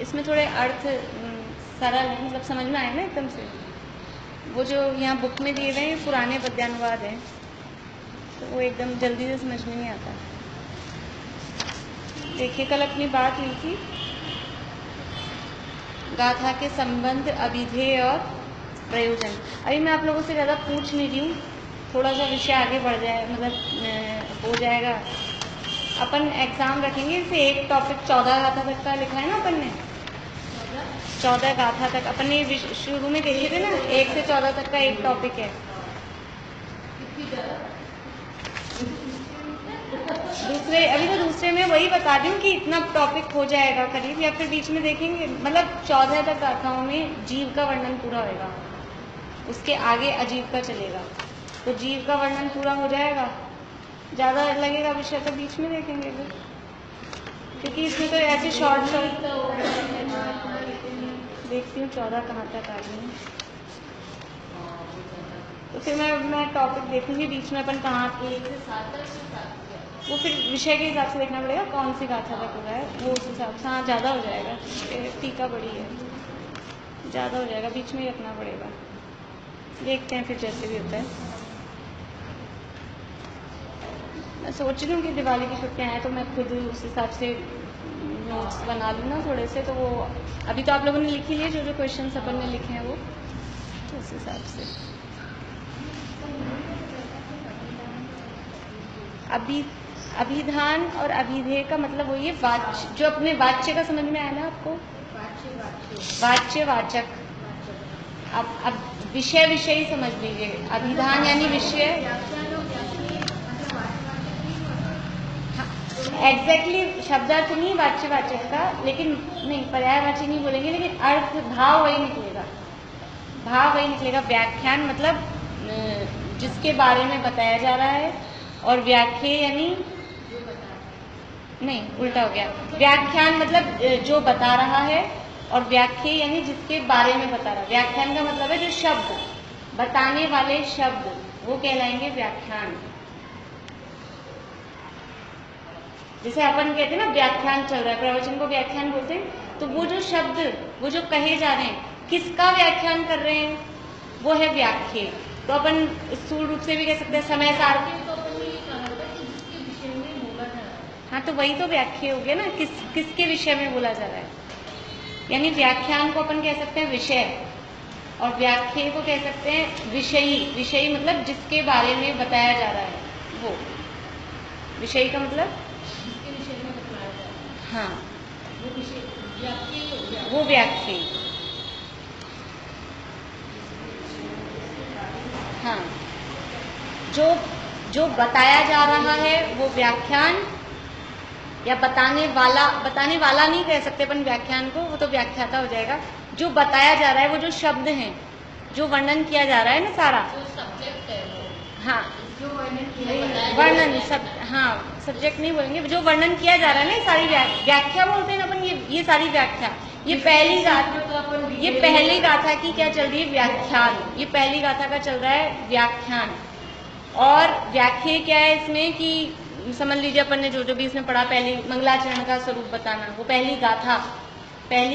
इसमें थोड़े अर्थ सरल हैं, मतलब समझ में आए ना एकदम से। वो जो यहाँ बुक में दिए गए हैं पुराने पद्यानुवाद हैं, तो वो एकदम जल्दी से समझ में नहीं आता। देखिए, कल अपनी बात हुई थी गाथा के संबंध, अभिधेय और प्रयोजन। अभी मैं आप लोगों से ज़्यादा पूछ नहीं रही हूँ, थोड़ा सा विषय आगे बढ़ जाए, मतलब हो जाएगा। अपन एग्जाम रखेंगे, जैसे एक टॉपिक 14 गाथा तक का लिखा है ना अपन ने, 14 गाथा तक अपन ने शुरू में देखे थे ना, 1 से 14 तक का एक टॉपिक है। दूसरे, अभी तो दूसरे में वही बता दूं कि इतना टॉपिक हो जाएगा करीब, या फिर बीच में देखेंगे। मतलब 14 तक गाथाओं में जीव का वर्णन पूरा होएगा, उसके आगे अजीव का चलेगा। तो जीव का वर्णन पूरा हो जाएगा, ज़्यादा लगेगा विषय तो बीच में देखेंगे फिर, क्योंकि इसमें तो ऐसे शॉर्ट देखती हूँ 14 कहाँ तक आ गई है। तो फिर मैं टॉपिक देखूंगी बीच में अपन कहाँ, 1 से 7 तक, वो फिर विषय के हिसाब से देखना पड़ेगा कौन सी गाथा तक हो रहा है, वो उस हिसाब से। हाँ, ज़्यादा हो जाएगा, टीका बड़ी है, ज़्यादा हो जाएगा, बीच में ही रखना पड़ेगा। देखते हैं फिर जैसे भी होता है। मैं सोच रही हूँ कि दिवाली की छुट्टियाँ हैं तो मैं खुद उस हिसाब से नोट्स बना लूँ ना थोड़े से। तो वो अभी तो आप लोगों ने लिख ही लिए, जो क्वेश्चन अपन ने लिखे हैं वो, तो उस हिसाब से। अभिधान और अभिधेय का मतलब वही है वाच्य, जो अपने वाच्य का समझ में आया ना आपको, वाच्य वाचक। अब विषय विषयी समझ लीजिए, अभिधान यानी विषय। एग्जैक्टली शब्दार्थ नहीं वाच्य वाचक का, लेकिन नहीं, पर्यायवाची नहीं बोलेंगे, लेकिन अर्थ भाव वही निकलेगा, भाव वही निकलेगा। व्याख्यान मतलब जिसके बारे में बताया जा रहा है, और व्याख्या यानी नहीं, उल्टा हो गया। व्याख्यान मतलब जो बता रहा है, और व्याख्या यानी जिसके बारे में बता रहा है। व्याख्यान का मतलब है जो शब्द, बताने वाले शब्द, वो कहलाएंगे व्याख्यान। जैसे अपन कहते हैं ना व्याख्यान चल रहा है, प्रवचन को व्याख्यान बोलते हैं। तो वो जो शब्द, वो जो कहे जा रहे हैं, किसका व्याख्यान कर रहे हैं, वो है व्याख्या। तो अपन स्थूल रूप से भी कह सकते हैं समय सार। हाँ, तो वही तो व्याख्या हो गया ना, किसके विषय में बोला जा रहा है। यानी व्याख्यान को अपन कह सकते हैं विषय, और व्याख्या को कह सकते हैं विषयी। विषयी मतलब जिसके बारे में बताया जा रहा है, वो विषयी का मतलब जिसके विषय में बताया जा रहा है। हाँ, वो विषय, वो व्याख्या। हाँ, जो बताया जा रहा है वो व्याख्यान, या बताने वाला नहीं कह सकते अपन व्याख्यान को, वो तो व्याख्याता हो जाएगा। जो बताया जा रहा है, वो जो शब्द हैं, जो वर्णन किया जा रहा है ना सारा, जो सब्जेक्ट है वो। हाँ, जो वर्णन सब, हाँ, सब्जेक्ट नहीं बोलेंगे, जो वर्णन किया जा रहा है ना, सारी व्याख्या बोलते हैं अपन। ये सारी व्याख्या, ये पहली गाथा की क्या चल रही है, व्याख्यान। ये पहली गाथा का चल रहा है व्याख्यान। और व्याख्या क्या है इसमें कि समझ लीजिए अपन ने जो भी इसमें पढ़ा, पहली मंगलाचरण का स्वरूप बताना, वो पहली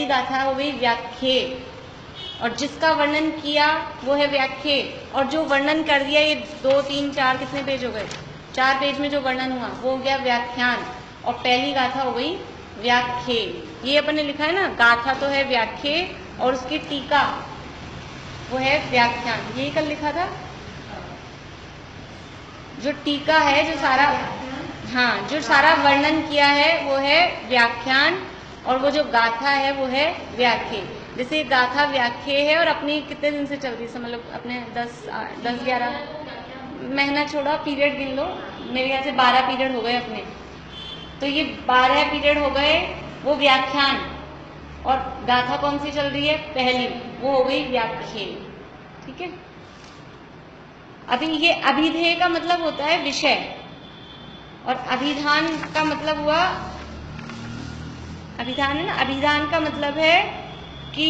गाथा हो गई व्याख्या। और जिसका वर्णन किया वो है व्याख्या, और जो वर्णन कर दिया, ये 2, 3, 4 कितने पेज हो गए, 4 पेज में जो वर्णन हुआ वो हो गया व्याख्यान, और पहली गाथा हो गई व्याख्या। ये अपन ने लिखा है ना, गाथा तो है व्याख्या, और उसकी टीका वो है व्याख्यान। यही कल लिखा था। जो टीका है, जो सारा, हाँ, जो सारा वर्णन किया है वो है व्याख्यान, और वो जो गाथा है वो है व्याख्या। जैसे गाथा व्याख्या है, और अपनी कितने दिन से चल रही है, मतलब अपने 10-11 महीना छोड़ा, पीरियड गिन लो, मेरे ख्याल से 12 पीरियड हो गए अपने। तो ये 12 पीरियड हो गए, वो व्याख्यान। और गाथा कौन सी चल रही है, पहली, वो हो गई व्याख्या। ठीक है। अभी ये अभिधेय का मतलब होता है विषय, और अभिधान का मतलब हुआ, अभिधान है ना, अभिधान का मतलब है कि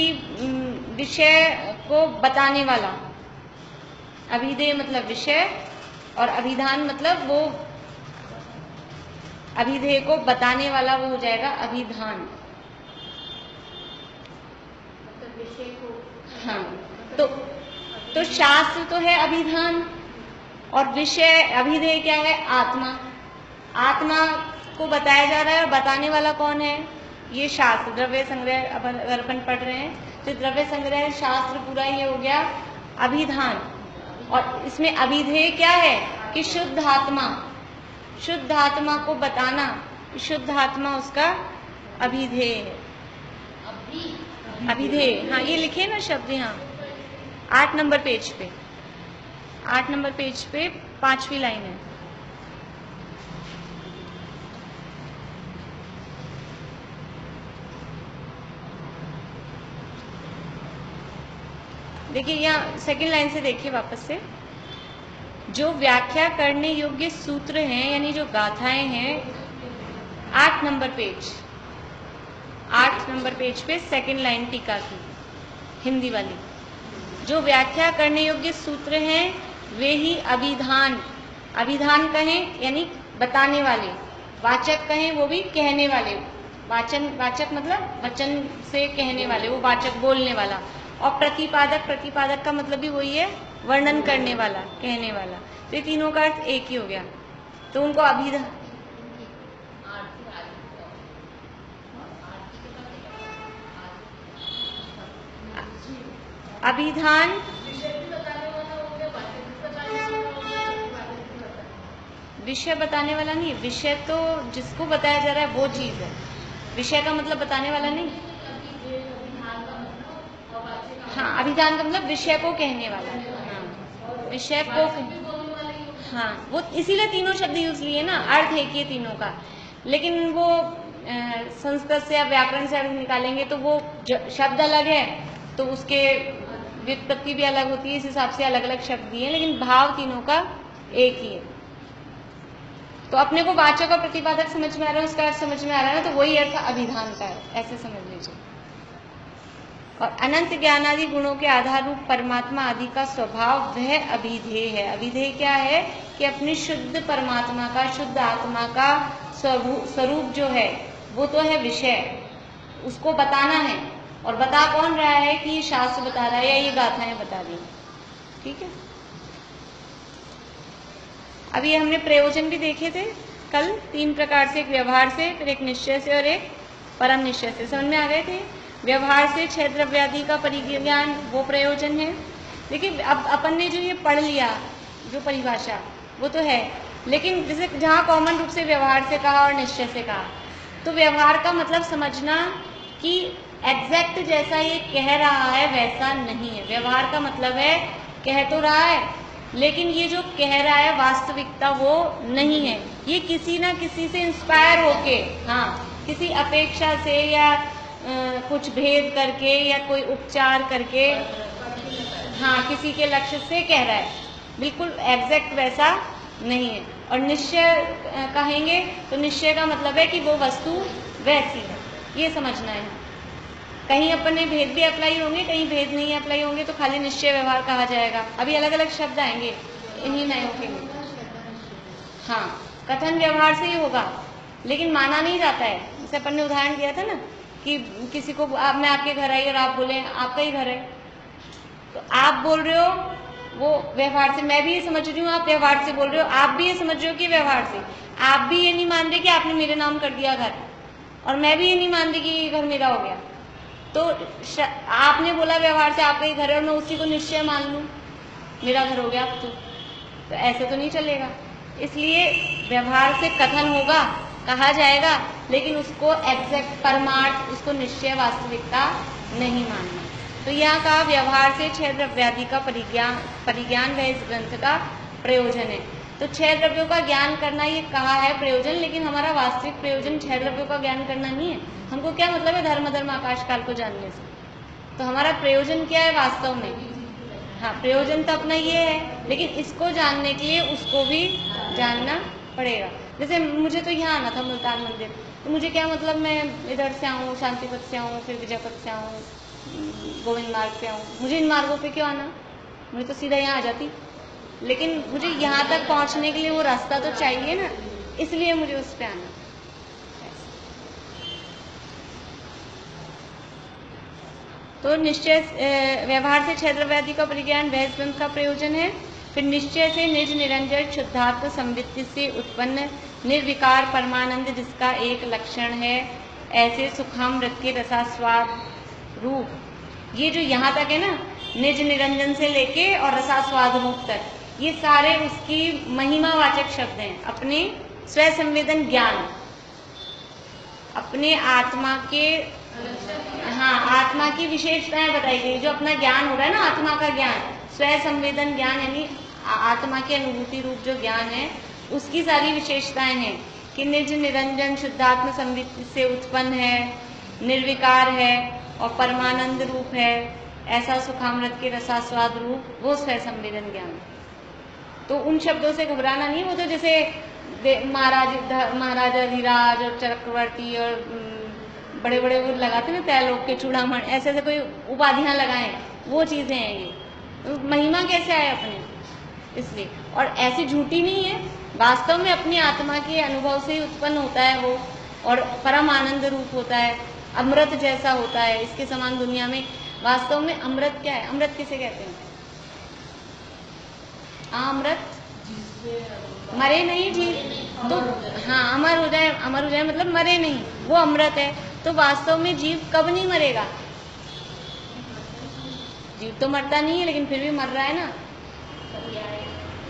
विषय को बताने वाला। अभिधेय मतलब विषय, और अभिधान मतलब वो अभिधेय को बताने वाला, वो हो जाएगा अभिधान। हाँ, तो शास्त्र तो है अभिधान, और विषय अभिधेय क्या है? आत्मा। आत्मा को बताया जा रहा है, और बताने वाला कौन है? ये शास्त्र। द्रव्य संग्रह अगर अपन पढ़ रहे हैं तो द्रव्य संग्रह शास्त्र पूरा ये हो गया अभिधान। और इसमें अभिधेय क्या है कि शुद्ध आत्मा, शुद्ध आत्मा को बताना, शुद्ध आत्मा उसका अभिधेय है। अभिधेय, हाँ ये लिखे ना शब्द यहाँ 8 नंबर पेज पे, 8 नंबर पेज पे 5वीं लाइन है। देखिए यहाँ सेकंड लाइन से देखिए वापस से, जो व्याख्या करने योग्य सूत्र हैं यानी जो गाथाएं हैं, 8 नंबर पेज, 8 नंबर पेज पे सेकंड लाइन टीका की हिंदी वाली, जो व्याख्या करने योग्य सूत्र हैं वे ही अभिधान, अभिधान कहें यानी बताने वाले, वाचक कहें वो भी कहने वाले, वाचक मतलब वचन से कहने वाले, वो वाचक बोलने वाला, और प्रतिपादक, प्रतिपादक का मतलब भी वही है, वर्णन करने वाला, कहने वाला। तो ये तीनों का अर्थ एक ही हो गया, तो उनको अभिधान। अभिधान विषय बताने वाला नहीं, विषय तो जिसको बताया जा रहा है वो चीज है, विषय का मतलब बताने वाला नहीं। हाँ, अभिधान का मतलब विषय को कहने वाला, हाँ, विषय को, हाँ वो इसीलिए तीनों शब्द यूज लिए ना, अर्थ एक ही है तीनों का। लेकिन वो संस्कृत से या व्याकरण से अर्थ निकालेंगे तो वो शब्द अलग है, तो उसके व्युत्पत्ति भी अलग होती है, इस हिसाब से अलग अलग शब्द दिए, लेकिन भाव तीनों का एक ही है। तो अपने को वाचक और प्रतिपादक समझ में आ रहा है, उसका अर्थ समझ में आ रहा है ना, तो वही अर्थ अभिधान का है, ऐसे समझ लीजिए। और अनंत ज्ञानादि गुणों के आधार रूप परमात्मा आदि का स्वभाव वह अभिधेय है। अभिधेय क्या है कि अपनी शुद्ध परमात्मा का, शुद्ध आत्मा का स्वरूप जो है वो तो है विषय, उसको बताना है, और बता कौन रहा है कि ये शास्त्र बता रहा है या ये गाथाएं बता रही हैं, ठीक है। अभी हमने प्रयोजन भी देखे थे कल 3 प्रकार से, एक व्यवहार से, फिर एक निश्चय से और एक परम निश्चय से, समझ में आ गए थे। व्यवहार से 6 द्रव्यादि का परिज्ञान वो प्रयोजन है। देखिए अब अपन ने जो ये पढ़ लिया जो परिभाषा वो तो है, लेकिन जैसे जहाँ कॉमन रूप से व्यवहार से कहा और निश्चय से कहा, तो व्यवहार का मतलब समझना कि एग्जैक्ट जैसा ये कह रहा है वैसा नहीं है। व्यवहार का मतलब है कह तो रहा है, लेकिन ये जो कह रहा है वास्तविकता वो नहीं है, ये किसी ना किसी से इंस्पायर होके, हाँ किसी अपेक्षा से या कुछ भेद करके या कोई उपचार करके, हाँ किसी के लक्ष्य से कह रहा है, बिल्कुल एग्जैक्ट वैसा नहीं है। और निश्चय कहेंगे तो निश्चय का मतलब है कि वो वस्तु वैसी है, ये समझना है। कहीं अपने भेद भी अप्लाई होंगे, कहीं भेद नहीं अप्लाई होंगे, तो खाली निश्चय व्यवहार कहा जाएगा। अभी अलग अलग शब्द आएंगे इन्हीं नयों के लिए। हाँ, कथन व्यवहार से ही होगा, लेकिन माना नहीं जाता है। जैसे अपन ने उदाहरण दिया था ना कि किसी को मैं आपके घर आई और आप बोले आपका ही घर है, तो आप बोल रहे हो वो व्यवहार से, मैं भी ये समझ रही हूँ आप व्यवहार से बोल रहे हो, आप भी ये समझ रहे हो कि व्यवहार से, आप भी ये नहीं मान रहे कि आपने मेरे नाम कर दिया घर, और मैं भी ये नहीं मान रही कि ये घर मेरा हो गया। तो आपने बोला व्यवहार से आपका ही घर है और मैं उसी को निश्चय मान लूँ मेरा घर हो गया अब तो ऐसे तो नहीं चलेगा। इसलिए व्यवहार से कथन होगा, कहा जाएगा, लेकिन उसको एग्जैक्ट परमार्थ, उसको निश्चय वास्तविकता नहीं मानना। तो यहाँ का व्यवहार से 6 द्रव्यादि का परिज्ञान वह इस ग्रंथ का प्रयोजन है। तो 6 द्रव्यों का ज्ञान करना ये कहा है प्रयोजन, लेकिन हमारा वास्तविक प्रयोजन 6 द्रव्यों का ज्ञान करना नहीं है। हमको क्या मतलब है धर्म धर्म आकाश काल को जानने से? तो हमारा प्रयोजन क्या है वास्तव में? हाँ, प्रयोजन तो अपना ये है, लेकिन इसको जानने के लिए उसको भी जानना पड़ेगा। जैसे मुझे तो यहाँ आना था मुल्तान मंदिर, तो मुझे क्या मतलब मैं इधर से आऊँ, शांतिपथ से आऊँ, फिर विजयपथ से आऊँ, गोविंद मार्ग से आऊँ, मुझे इन मार्गों पे क्यों आना? मुझे तो सीधा यहाँ आ जाती, लेकिन मुझे यहाँ तक पहुँचने के लिए वो रास्ता तो चाहिए ना, इसलिए मुझे उस पर आना। तो निश्चय व्यवहार से क्षेत्रव्याधि का परिज्ञान वह ग्रंथ का प्रयोजन है। फिर निश्चय से निज निरंजन शुद्धात्म संवृत्ति से उत्पन्न निर्विकार परमानंद जिसका एक लक्षण है, ऐसे सुखामृत के रसास्वाद रूप, ये जो यहाँ तक है ना, निज निरंजन से लेके और रसास्वाद रूप तक, ये सारे उसकी महिमावाचक शब्द हैं। अपने स्व संवेदन ज्ञान, अपने आत्मा के, हाँ, आत्मा की विशेषताएं बताई गई। जो अपना ज्ञान हो रहा है ना, आत्मा का ज्ञान, स्व संवेदन ज्ञान यानी आत्मा के अनुभूति रूप जो ज्ञान है, उसकी सारी विशेषताएं हैं कि निज निरंजन शुद्धात्म संवृत्ति से उत्पन्न है, निर्विकार है और परमानंद रूप है, ऐसा सुखामृत के रसास्वाद रूप, वो स्व संवेदन ज्ञान। तो उन शब्दों से घबराना नहीं। वो तो जैसे महाराजा धीराज और चक्रवर्ती और बड़े बड़े वो लगाते ना, त्रैलोक के चूड़ामण, ऐसे ऐसे कोई उपाधियां लगाएं, वो चीजें हैं ये। तो महिमा कैसे आए अपने, इसलिए। और ऐसी झूठी नहीं है, वास्तव में अपनी आत्मा के अनुभव से ही उत्पन्न होता है वो, और परम आनंद रूप होता है, अमृत जैसा होता है। इसके समान दुनिया में वास्तव में अमृत क्या है? अमृत किसे कहते हैं? अमृत मरे नहीं जी, तो हाँ, अमर हो जाए, अमर हो जाए मतलब मरे नहीं, वो अमृत है। तो वास्तव में जीव कब नहीं मरेगा? जीव तो मरता नहीं है, लेकिन फिर भी मर रहा है ना।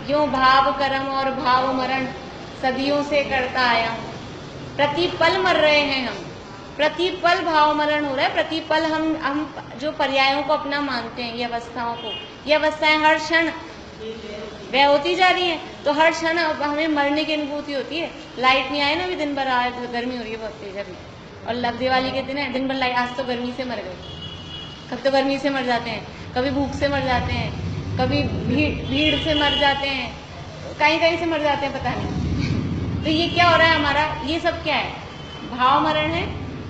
यो भाव कर्म और भाव मरण सदियों से करता आया हूँ, प्रतिपल मर रहे हैं हम, प्रतिपल भाव मरण हो रहा है, प्रतिपल हम जो पर्यायों को अपना मानते हैं, ये अवस्थाओं को, ये अवस्थाएं हर क्षण वह होती जा रही है। तो हर क्षण हमें मरने की अनुभूति होती है। लाइट नहीं आए ना अभी दिन भर, आज गर्मी हो रही है बहुत तेज अभी, और दिवाली के दिन है, दिन भर लाइट, आज तो गर्मी से मर गए। कब तो गर्मी से मर जाते हैं, कभी भूख से मर जाते हैं, कभी भीड़ से मर जाते हैं, कहीं कहीं से मर जाते हैं, पता नहीं। तो ये क्या हो रहा है हमारा? ये सब क्या है? भाव मरण है।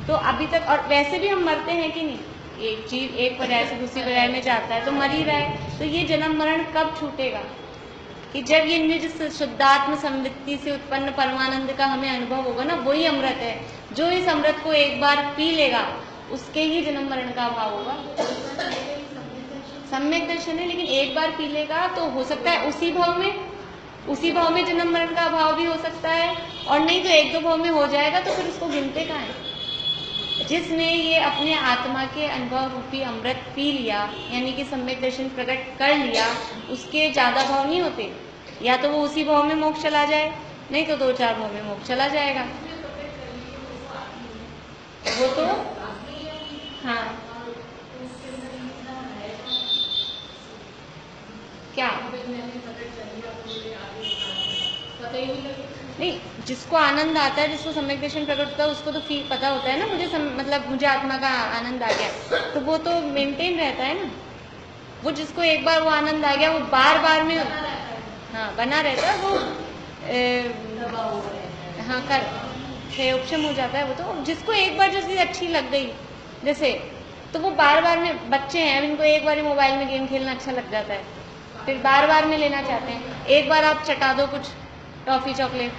तो अभी तक, और वैसे भी हम मरते हैं कि नहीं, एक जीव एक पर्याय से दूसरी पर्याय में जाता है तो मर ही रहा है। तो ये जन्म मरण कब छूटेगा? कि जब ये निज शुद्धात्म संवृत्ति से उत्पन्न परमानंद का हमें अनुभव होगा ना, वही अमृत है। जो इस अमृत को एक बार पी लेगा, उसके ही जन्म मरण का अभाव होगा। सम्यक दर्शन है, लेकिन एक बार पी लेगा तो हो सकता है उसी भाव में जन्म मरण का अभाव भी हो सकता है, और नहीं तो एक दो भाव में हो जाएगा, तो फिर उसको गिनते कहाँ है? जिसने ये अपने आत्मा के अनुभव रूपी अमृत पी लिया, यानी कि सम्यक दर्शन प्रकट कर लिया, उसके ज्यादा भाव नहीं होते। या तो वो उसी भाव में मोक्ष चला जाए, नहीं तो दो चार भाव में मोक्ष चला जाएगा। वो तो हाँ, क्या नहीं, जिसको आनंद आता है, जिसको सम्यक दर्शन प्रकट होता है, उसको तो पता होता है ना, मुझे आत्मा का आनंद आ गया, तो वो तो मेंटेन रहता है ना। वो जिसको एक बार वो आनंद आ गया, वो बार बार में हाँ बना रहता है, वो हाँ कर उपशम हो जाता है। वो तो जिसको एक बार जो चीज अच्छी लग गई, जैसे, तो वो बार बार में, बच्चे हैं इनको एक बार मोबाइल में गेम खेलना अच्छा लग जाता है, फिर बार बार में लेना चाहते हैं। एक बार आप चटा दो कुछ टॉफी चॉकलेट,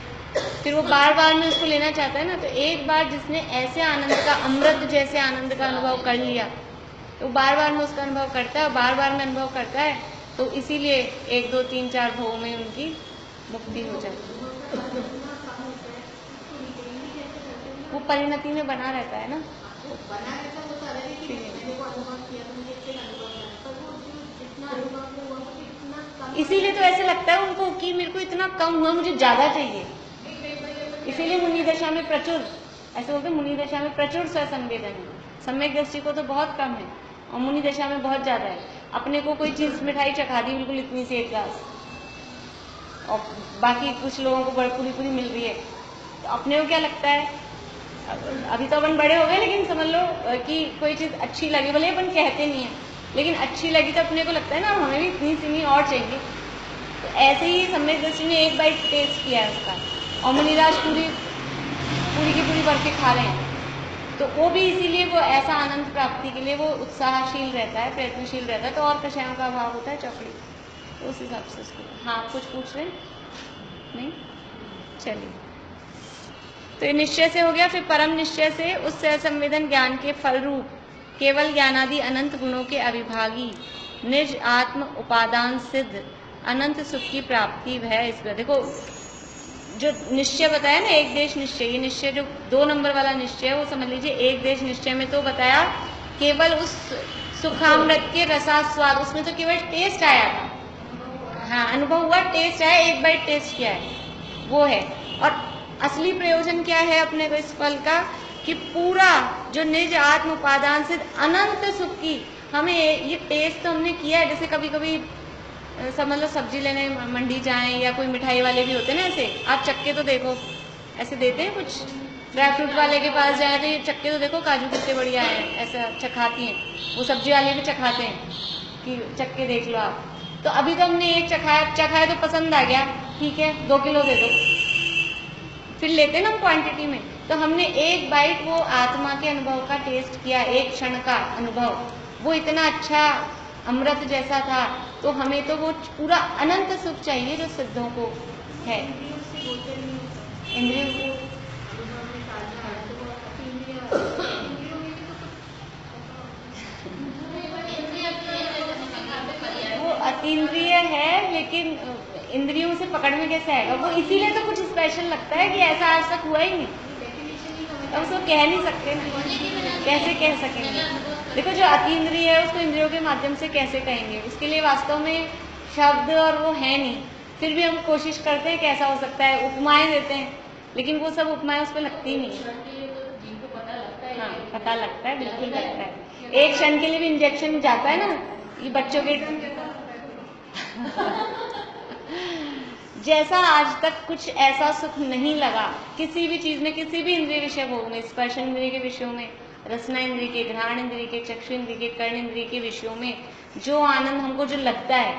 फिर वो बार बार में उसको लेना चाहता है ना। तो एक बार जिसने ऐसे आनंद का, अमृत जैसे आनंद का अनुभव कर लिया, तो बार बार में उसका अनुभव करता है, बार बार में अनुभव करता है, तो इसीलिए एक दो तीन चार भावों में उनकी मुक्ति हो जाती है। वो परिणति में बना रहता है ना, इसीलिए तो ऐसे लगता है उनको कि मेरे को इतना कम हुआ, मुझे ज्यादा चाहिए। इसीलिए मुनि दशा में प्रचुर, ऐसे बोलते मुनि दशा में प्रचुर स्वसंवेदन है। सम्यक दृष्टि को तो बहुत कम है, और मुनि दशा में बहुत ज्यादा है। अपने को कोई चीज मिठाई चखा दी बिल्कुल इतनी सी एक ग्लास, और बाकी कुछ लोगों को पूरी पूरी मिल रही है, तो अपने को क्या लगता है? अभी तो अपन बड़े हो गए, लेकिन समझ लो कि कोई चीज अच्छी लगी, भले अपन कहते नहीं है, लेकिन अच्छी लगी तो अपने को लगता है ना हमें भी इतनी सी नहीं और चाहिए। तो ऐसे ही सम्यक दृष्टि ने एक बाइट टेस्ट किया है उसका, और मुनिराज पूरी की पूरी बर्फी खा रहे हैं, तो वो भी इसीलिए वो ऐसा आनंद प्राप्ति के लिए वो उत्साहशील रहता है, प्रयत्नशील रहता है। तो और कषायों का अभाव होता है चौकड़ी, तो उस हिसाब से उसको। हाँ, कुछ पूछ रहे नहीं? चलिए, तो ये निश्चय से हो गया। फिर परम निश्चय से उस संवेदन ज्ञान के फल रूप केवल ज्ञानादि अनंत गुणों के अविभागी निज आत्म उपादान सिद्ध अनंत सुख की प्राप्ति वह इस पर। देखो जो निश्चय बताया ना, एक देश निश्चय, ये निश्चय जो 2 नंबर वाला निश्चय है वो समझ लीजिए एक देश निश्चय में तो बताया केवल उस सुखामृत के रसास्वाद, उसमें तो केवल टेस्ट आया था, हाँ अनुभव हुआ, टेस्ट आया, एक बार टेस्ट किया है वो है। और असली प्रयोजन क्या है अपने को इस फल का कि पूरा जो निज आत्म उपादान से अनंत सुख की, हमें ये टेस्ट तो हमने किया है। जैसे कभी कभी समझ लो सब्जी लेने मंडी जाएं या कोई मिठाई वाले भी होते हैं ना, ऐसे आप चक्के तो देखो ऐसे देते हैं, कुछ ड्राई फ्रूट वाले के पास जाए तो ये चक्के तो देखो काजू कितने बढ़िया है, ऐसा चखाती हैं, वो सब्जी वाले भी चखाते हैं कि चक्के देख लो आप। तो अभी तो हमने एक चखाया तो पसंद आ गया, ठीक है 2 किलो दे दो, फिर लेते ना हम क्वांटिटी में। तो हमने एक बाइट वो आत्मा के अनुभव का टेस्ट किया, एक क्षण का अनुभव, वो इतना अच्छा अमृत जैसा था। तो हमें तो वो पूरा अनंत सुख चाहिए जो सिद्धों को है। इंद्रियों वो अतीन्द्रिय है, लेकिन इंद्रियों से पकड़ में कैसे आएगा वो, इसीलिए तो कुछ स्पेशल लगता है कि ऐसा आज तक हुआ ही नहीं, अब उसको कह नहीं सकते ना, कैसे कह सकेंगे। देखो जो अतीन्द्रिय है उसको इंद्रियों के माध्यम से कैसे कहेंगे, उसके लिए वास्तव में शब्द और वो है नहीं, फिर भी हम कोशिश करते हैं कैसा हो सकता है, उपमाएं देते हैं, लेकिन वो सब उपमाएं उस पर लगती नहीं है। हाँ पता लगता है, बिल्कुल लगता है, एक क्षण के लिए भी इंजेक्शन जाता है ना, ये बच्चों के जैसा आज तक कुछ ऐसा सुख नहीं लगा किसी भी चीज में, किसी भी इंद्रिय विषय भोग में, स्पर्श इंद्रिय के विषयों में, रसना इंद्रिय के, घ्राण इंद्रिय के, चक्षु इंद्रिय के, कर्ण इंद्रिय के विषयों में जो आनंद हमको जो लगता है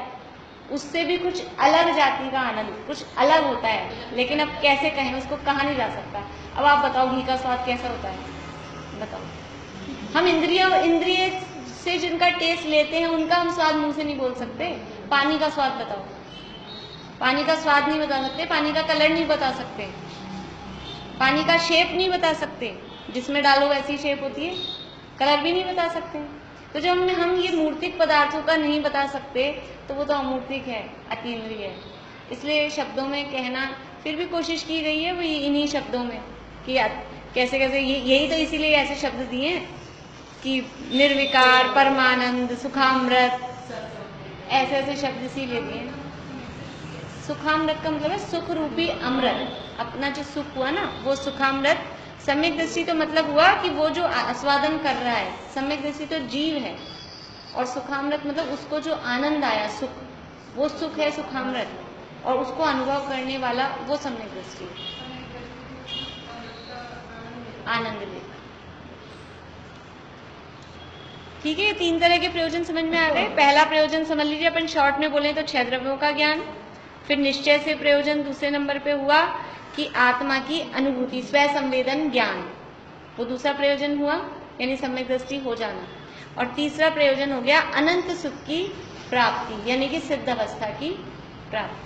उससे भी कुछ अलग जाति का आनंद, कुछ अलग होता है, लेकिन अब कैसे कहें, उसको कहा नहीं जा सकता। अब आप बताओ घी का स्वाद कैसा होता है, बताओ। हम इंद्रिय से जिनका टेस्ट लेते हैं उनका हम स्वाद मुंह से नहीं बोल सकते। पानी का स्वाद बताओ, पानी का स्वाद नहीं बता सकते, पानी का कलर नहीं बता सकते, पानी का शेप नहीं बता सकते, जिसमें डालो वैसी शेप होती है, कलर भी नहीं बता सकते। तो जब हम ये मूर्तिक पदार्थों का नहीं बता सकते तो वो तो अमूर्तिक है, अतीन्द्रिय है। इसलिए शब्दों में कहना फिर भी कोशिश की गई है वो इन्हीं शब्दों में कि कैसे कैसे, यही तो इसीलिए ऐसे शब्द दिए हैं कि निर्विकार, परमानंद, सुखामृत, ऐसे ऐसे शब्द इसीलिए दिए। सुखामृत का मतलब है सुख रूपी अमृत, अपना जो सुख हुआ ना वो सुखामृत। सम्यक दृष्टि तो मतलब हुआ कि वो जो आस्वादन कर रहा है, सम्यक दृष्टि तो जीव है, और सुखामृत मतलब उसको जो आनंद आया सुख, वो सुख है सुखामृत, और उसको अनुभव करने वाला वो सम्यक दृष्टि, आनंद ले। ठीक है, ये 3 तरह के प्रयोजन समझ में आ गए। पहला प्रयोजन समझ लीजिए, अपन शॉर्ट में बोले तो 6 द्रव्यों का ज्ञान। फिर निश्चय से प्रयोजन दूसरे नंबर पे हुआ कि आत्मा की अनुभूति, स्व संवेदन ज्ञान, वो दूसरा प्रयोजन हुआ, यानी सम्यक दृष्टि हो जाना। और तीसरा प्रयोजन हो गया अनंत सुख की प्राप्ति, यानी कि सिद्ध अवस्था की प्राप्ति।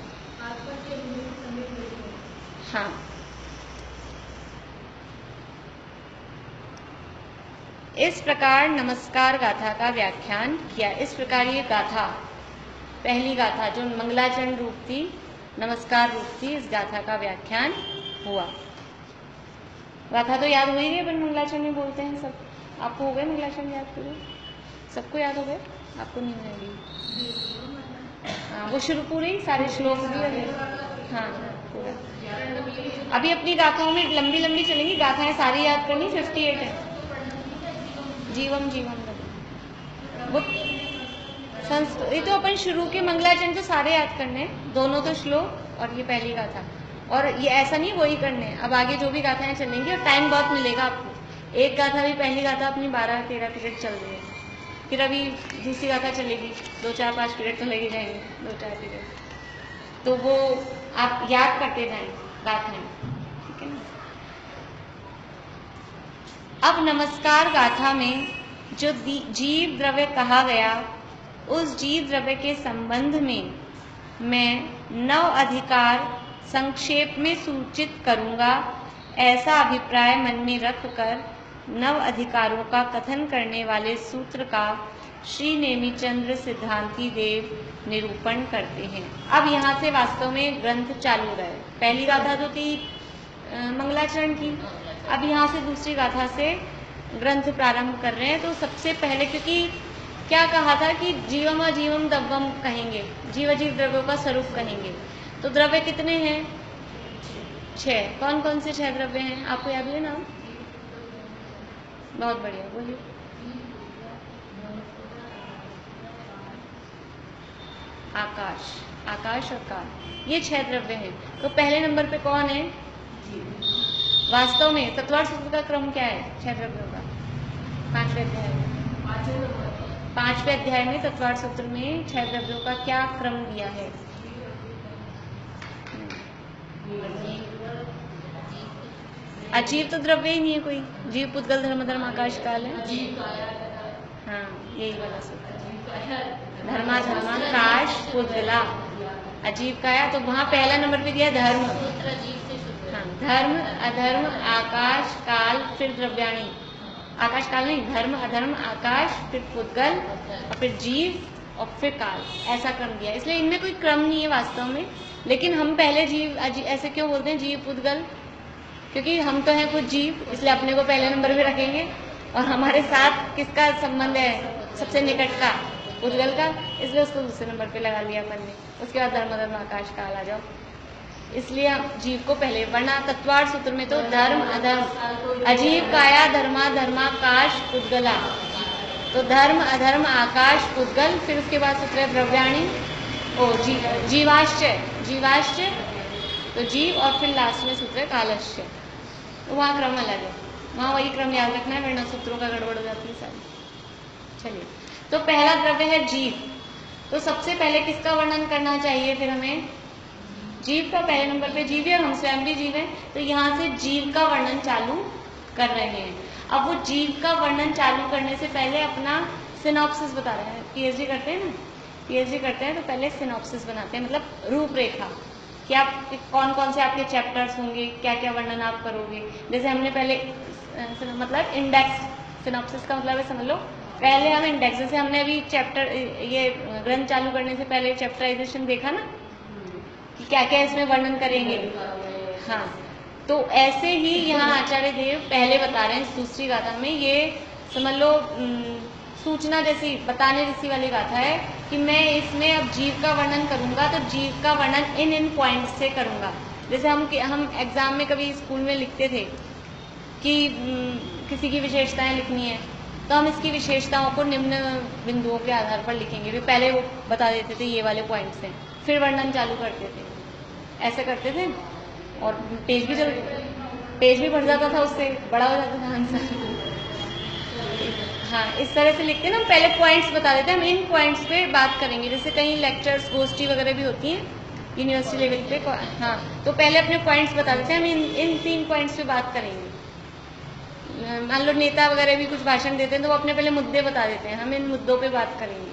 हाँ, इस प्रकार नमस्कार गाथा का व्याख्यान किया। इस प्रकार ये गाथा, पहली गाथा जो मंगलाचरण रूप थी, नमस्कार रूप थी, इस गाथा का व्याख्यान हुआ। गाथा तो याद हो ही गई, अपन मंगलाचरण में बोलते हैं सब। आपको हो गए मंगलाचरण याद करो? सबको याद हो गए? आपको नहीं होगी? हाँ, वो शुरू पूरी सारे श्लोक भी, हाँ पूरा। अभी अपनी गाथाओं में लंबी लंबी चलेंगी गाथाएं, सारी याद करनी, 58 है। जीवम जीवम वो संस्कृत, ये तो अपन शुरू के मंगलाचरण तो सारे याद करने हैं, दोनों तो श्लोक और ये पहली गाथा। और ये ऐसा नहीं वही करने हैं, अब आगे जो भी गाथाएं चलेंगी और टाइम बहुत मिलेगा आपको। एक गाथा भी, पहली गाथा अपनी 12-13 पीरियड चल रही है, फिर अभी दूसरी गाथा चलेगी, 2-4-5 पीरियड तो लगे जाएंगे, 2-4 पीरियड, तो वो आप याद करते जाएं गाथाएं, ठीक है ना। अब नमस्कार गाथा में जो जीव द्रव्य कहा गया, उस जीव द्रव्य के संबंध में मैं 9 अधिकार संक्षेप में सूचित करूंगा। ऐसा अभिप्राय मन में रखकर नव अधिकारों का कथन करने वाले सूत्र का श्री नेमिचंद्र सिद्धांती देव निरूपण करते हैं। अब यहाँ से वास्तव में ग्रंथ चालू रहे। पहली गाथा तो थी मंगलाचरण की, अब यहाँ से दूसरी गाथा से ग्रंथ प्रारंभ कर रहे हैं। तो सबसे पहले, क्योंकि क्या कहा था कि जीवम अजीवम द्रव्यम कहेंगे, जीव अजीव द्रव्यों का स्वरूप कहेंगे। तो द्रव्य कितने हैं? 6। कौन कौन से 6 द्रव्य हैं? आपको याद है नाम? बहुत बढ़िया, बोलिए। आकाश, आकाश और काल, ये 6 द्रव्य हैं। तो पहले नंबर पे कौन है? वास्तव में तत्वार्थ सूत्र का क्रम क्या है 6 द्रव्यों का? 5वें अध्याय में 5वें अध्याय में तत्वार्थ सूत्र में 6 द्रव्यों का क्या क्रम दिया है? अजीव तो द्रव्य ही नहीं है कोई। जीव, पुद्गल, धर्म, धर्म, आकाश, काल है। हाँ, यही वाला सूत्र। धर्मा, धर्माकाश, पुद्गला, अजीव का है। तो वहां पहला नंबर पे दिया धर्म। हाँ, धर्म, अधर्म, आकाश, काल, फिर द्रव्याणी। आकाश काल नहीं, धर्म, अधर्म, आकाश, फिर पुद्गल और फिर जीव और फिर काल, ऐसा क्रम दिया। इसलिए इनमें कोई क्रम नहीं है वास्तव में। लेकिन हम पहले जीव ऐसे क्यों बोलते हैं, जीव पुद्गल? क्योंकि हम तो हैं कुछ जीव, इसलिए अपने को पहले नंबर पे रखेंगे। और हमारे साथ किसका संबंध है सबसे निकट का? पुद्गल का, इसलिए उसको दूसरे नंबर पे लगा लिया अपन ने। उसके बाद धर्म, धर्म, आकाश, काल आ जाओ। इसलिए जीव को पहले, वरना तत्वार्थ सूत्र में तो धर्म, अधर्म, अजीव, काया, धर्मा, धर्माकाश, पुद्गला। तो धर्म, अधर्म, आकाश, पुद्गल, फिर उसके बाद सूत्र है द्रव्याणी, जीवाश्चय, जीवाश्चय, तो जीव, और फिर लास्ट में सूत्र है कालश्चय। तो वहाँ क्रम अलग है, वहाँ वही क्रम याद रखना है, वरना सूत्रों का गड़बड़ हो जाती है सारी। चलिए, तो पहला द्रव्य है जीव। तो सबसे पहले किसका वर्णन करना चाहिए फिर हमें? जीव का। पहले नंबर पे जीव है और हम स्वयं भी जीव है। तो यहाँ से जीव का वर्णन चालू कर रहे हैं। अब वो जीव का वर्णन चालू करने से पहले अपना सिनॉप्सिस बता रहे हैं। पीएचडी करते हैं ना, पीएचडी करते हैं तो पहले सिनॉप्सिस बनाते हैं, मतलब रूपरेखा कि आप कौन कौन से आपके चैप्टर्स होंगे, क्या क्या वर्णन आप करोगे। जैसे हमने पहले मतलब इंडेक्स, सिनॉप्सिस का मतलब है समझ लो, पहले हम इंडेक्स, जैसे हमने अभी चैप्टर, ये ग्रंथ चालू करने से पहले चैप्टराइजेशन देखा ना कि क्या क्या इसमें वर्णन करेंगे। हाँ, तो ऐसे ही यहाँ आचार्य देव पहले बता रहे हैं दूसरी गाथा में। ये समझ लो सूचना जैसी, बताने जैसी वाली गाथा है कि मैं इसमें अब जीव का वर्णन करूंगा, तो जीव का वर्णन इन पॉइंट्स से करूंगा। जैसे हम एग्जाम में कभी स्कूल में लिखते थे कि किसी की विशेषताएं लिखनी है, तो हम इसकी विशेषताओं को निम्न बिंदुओं के आधार पर लिखेंगे। फिर पहले वो बता देते थे ये वाले पॉइंट्स हैं, फिर वर्णन चालू करते थे, ऐसे करते थे। और पेज भी बढ़ जाता था, उससे बड़ा हो जाता था आंसर। हाँ, इस तरह से लिखते हैं ना, हम पहले पॉइंट्स बता देते हैं, हम इन पॉइंट्स पे बात करेंगे। जैसे कहीं लेक्चर्स, गोष्ठी वगैरह भी होती हैं यूनिवर्सिटी लेवल पे। हाँ, तो पहले अपने पॉइंट्स बता देते हैं, हम इन 3 पॉइंट्स पे बात करेंगे। मान लो नेता वगैरह भी कुछ भाषण देते हैं तो वो अपने पहले मुद्दे बता देते हैं, हम इन मुद्दों पे बात करेंगे।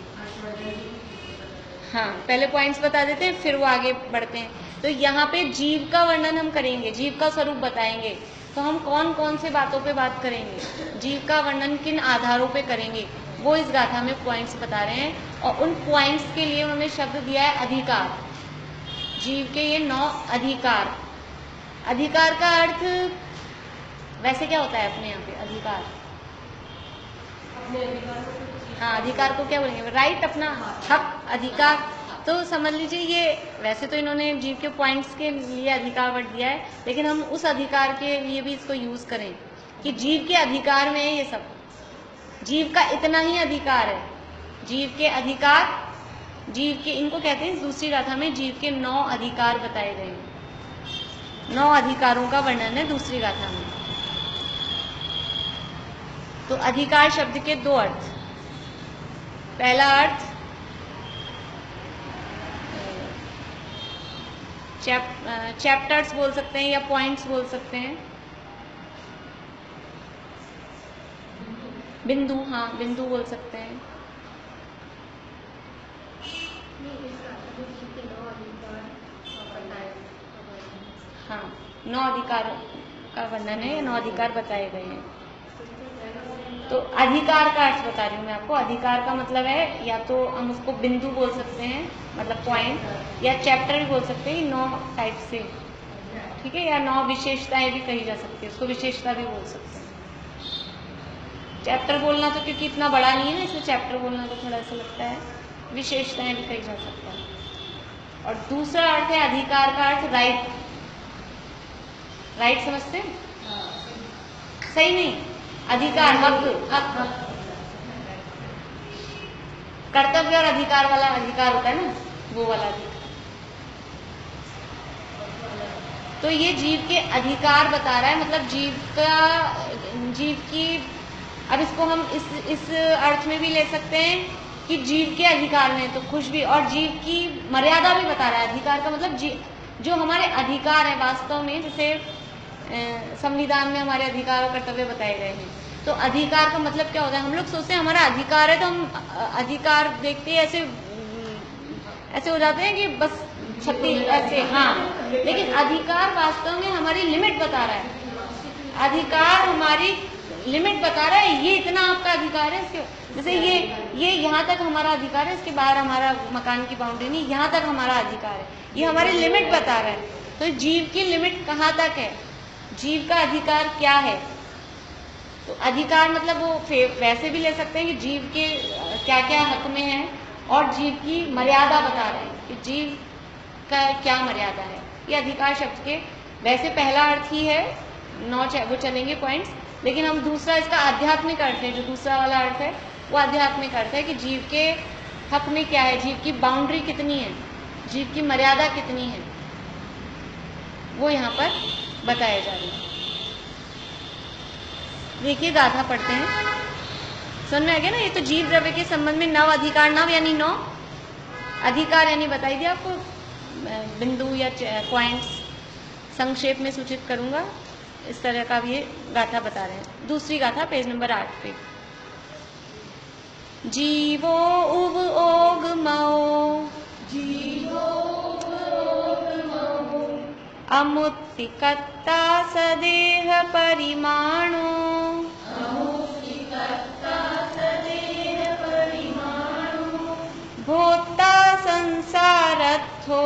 हाँ, पहले पॉइंट्स बता देते हैं, फिर वो आगे बढ़ते हैं। तो यहाँ पे जीव का वर्णन हम करेंगे, जीव का स्वरूप बताएंगे। तो हम कौन कौन से बातों पे बात करेंगे, जीव का वर्णन किन आधारों पे करेंगे, वो इस गाथा में पॉइंट्स बता रहे हैं। और उन पॉइंट्स के लिए उन्होंने शब्द दिया है अधिकार। जीव के ये 9 अधिकार। अधिकार का अर्थ वैसे क्या होता है अपने यहाँ पे? अधिकार, हाँ, अधिकार को क्या बोलेंगे? राइट, अपना हक, अधिकार। तो समझ लीजिए ये, वैसे तो इन्होंने जीव के पॉइंट्स के लिए अधिकार वर्ड दिया है, लेकिन हम उस अधिकार के लिए भी इसको यूज करें कि जीव के अधिकार में है ये सब, जीव का इतना ही अधिकार है। जीव के अधिकार, जीव के, इनको कहते हैं दूसरी गाथा में जीव के 9 अधिकार बताए गए हैं। 9 अधिकारों का वर्णन है दूसरी गाथा में। तो अधिकार शब्द के 2 अर्थ। पहला अर्थ चैप्टर्स बोल सकते हैं या पॉइंट्स बोल सकते हैं। बिंदु, हाँ, बिंदु बोल सकते हैं। हाँ, 9 अधिकारों का वर्णन है, 9 अधिकार बताए गए हैं। तो अधिकार का अर्थ बता रही हूँ मैं आपको। अधिकार का मतलब है या तो हम उसको बिंदु बोल सकते हैं, मतलब पॉइंट, या चैप्टर भी बोल सकते हैं, 9 टाइप से, ठीक है, या 9 विशेषताएं भी कही जा सकती है, उसको विशेषता भी बोल सकते हैं। चैप्टर बोलना तो क्योंकि इतना बड़ा नहीं है ना, इसलिए चैप्टर बोलना तो थोड़ा ऐसा लगता है, विशेषताएं भी कही जा सकता है। और दूसरा अर्थ है अधिकार का अर्थ राइट। राइट समझते हैं? सही नहीं, अधिकार, हक। कर्तव्य और अधिकार वाला अधिकार होता है ना, वो वाला अधिकार। तो ये जीव के अधिकार बता रहा है, मतलब जीव की, अब इसको हम इस अर्थ में भी ले सकते हैं कि जीव के अधिकार में तो कुछ भी, और जीव की मर्यादा भी बता रहा है। अधिकार का मतलब जो हमारे अधिकार है वास्तव में, जैसे संविधान में हमारे अधिकार और कर्तव्य बताए गए हैं। तो अधिकार का मतलब क्या होता है? हम लोग सोचते हैं हमारा अधिकार है तो हम अधिकार देखते ही ऐसे हो जाते हैं कि बस छत्ती ऐसे, हाँ, लेकिन अधिकार वास्तव में हमारी लिमिट बता रहा है। अधिकार हमारी लिमिट बता रहा है, ये इतना आपका अधिकार है, इसके जैसे ये यहाँ तक हमारा अधिकार है, इसके बाहर हमारा मकान की बाउंड्री नहीं, यहाँ तक हमारा अधिकार है, ये हमारी लिमिट बता रहा है। तो जीव की लिमिट कहाँ तक है, जीव का अधिकार क्या है? तो अधिकार मतलब वो वैसे भी ले सकते हैं कि जीव के क्या क्या हक में है, और जीव की मर्यादा बता रहे हैं कि जीव का क्या मर्यादा है। ये अधिकार शब्द के वैसे पहला अर्थ ही है, 9 वो चलेंगे पॉइंट्स, लेकिन हम दूसरा इसका आध्यात्मिक अर्थ है, जो दूसरा वाला अर्थ है वो आध्यात्मिक अर्थ है कि जीव के हक में क्या है, जीव की बाउंड्री कितनी है, जीव की मर्यादा कितनी है, वो यहाँ पर बताया जा रहा है। देखिए गाथा पढ़ते हैं, समझ में आ गया ना? ये तो जीव द्रव्य के संबंध में 9 अधिकार, 9 यानी 9 अधिकार, यानी बताई दिया आपको, बिंदु या पॉइंट्स संक्षेप में सूचित करूंगा, इस तरह का भी ये गाथा बता रहे हैं। दूसरी गाथा पेज नंबर 8 पे। जीवो उब ओग मओ, अमुत्तिकत्ता सदेह परिमाणो, भोक्ता संसारत्थो,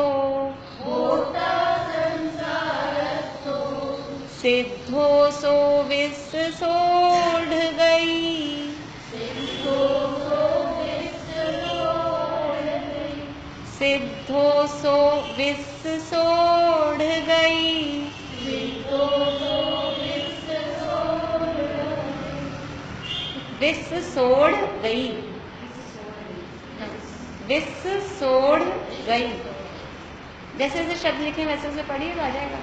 सिद्धो सो विश्व सोढ़ गई, सिद्धो सो विश्व सोढ़ गई, विश्व सोढ़ गई, विश्व सोढ़ गई। जैसे जैसे शब्द लिखे वैसे वैसे पढ़िए तो आ जाएगा।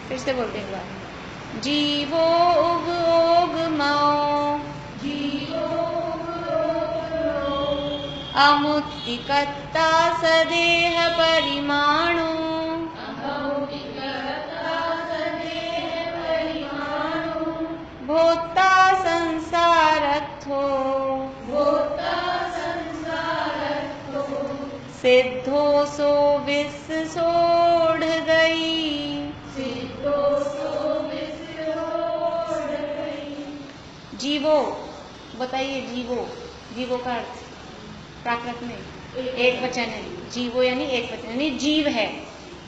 फिर से बोलते हैं एक बार। जीवो उग ओग मओ, अमुत्तिकत्ता सदेह परिमाणो, भोक्ता संसारत्थो, सिद्धो सो विश्व सोढ़ गई, जीवो बताइए, जीवो का अर्थ प्राकृत में एक वचन है, जीवो यानी एक वचन, यानी जीव है।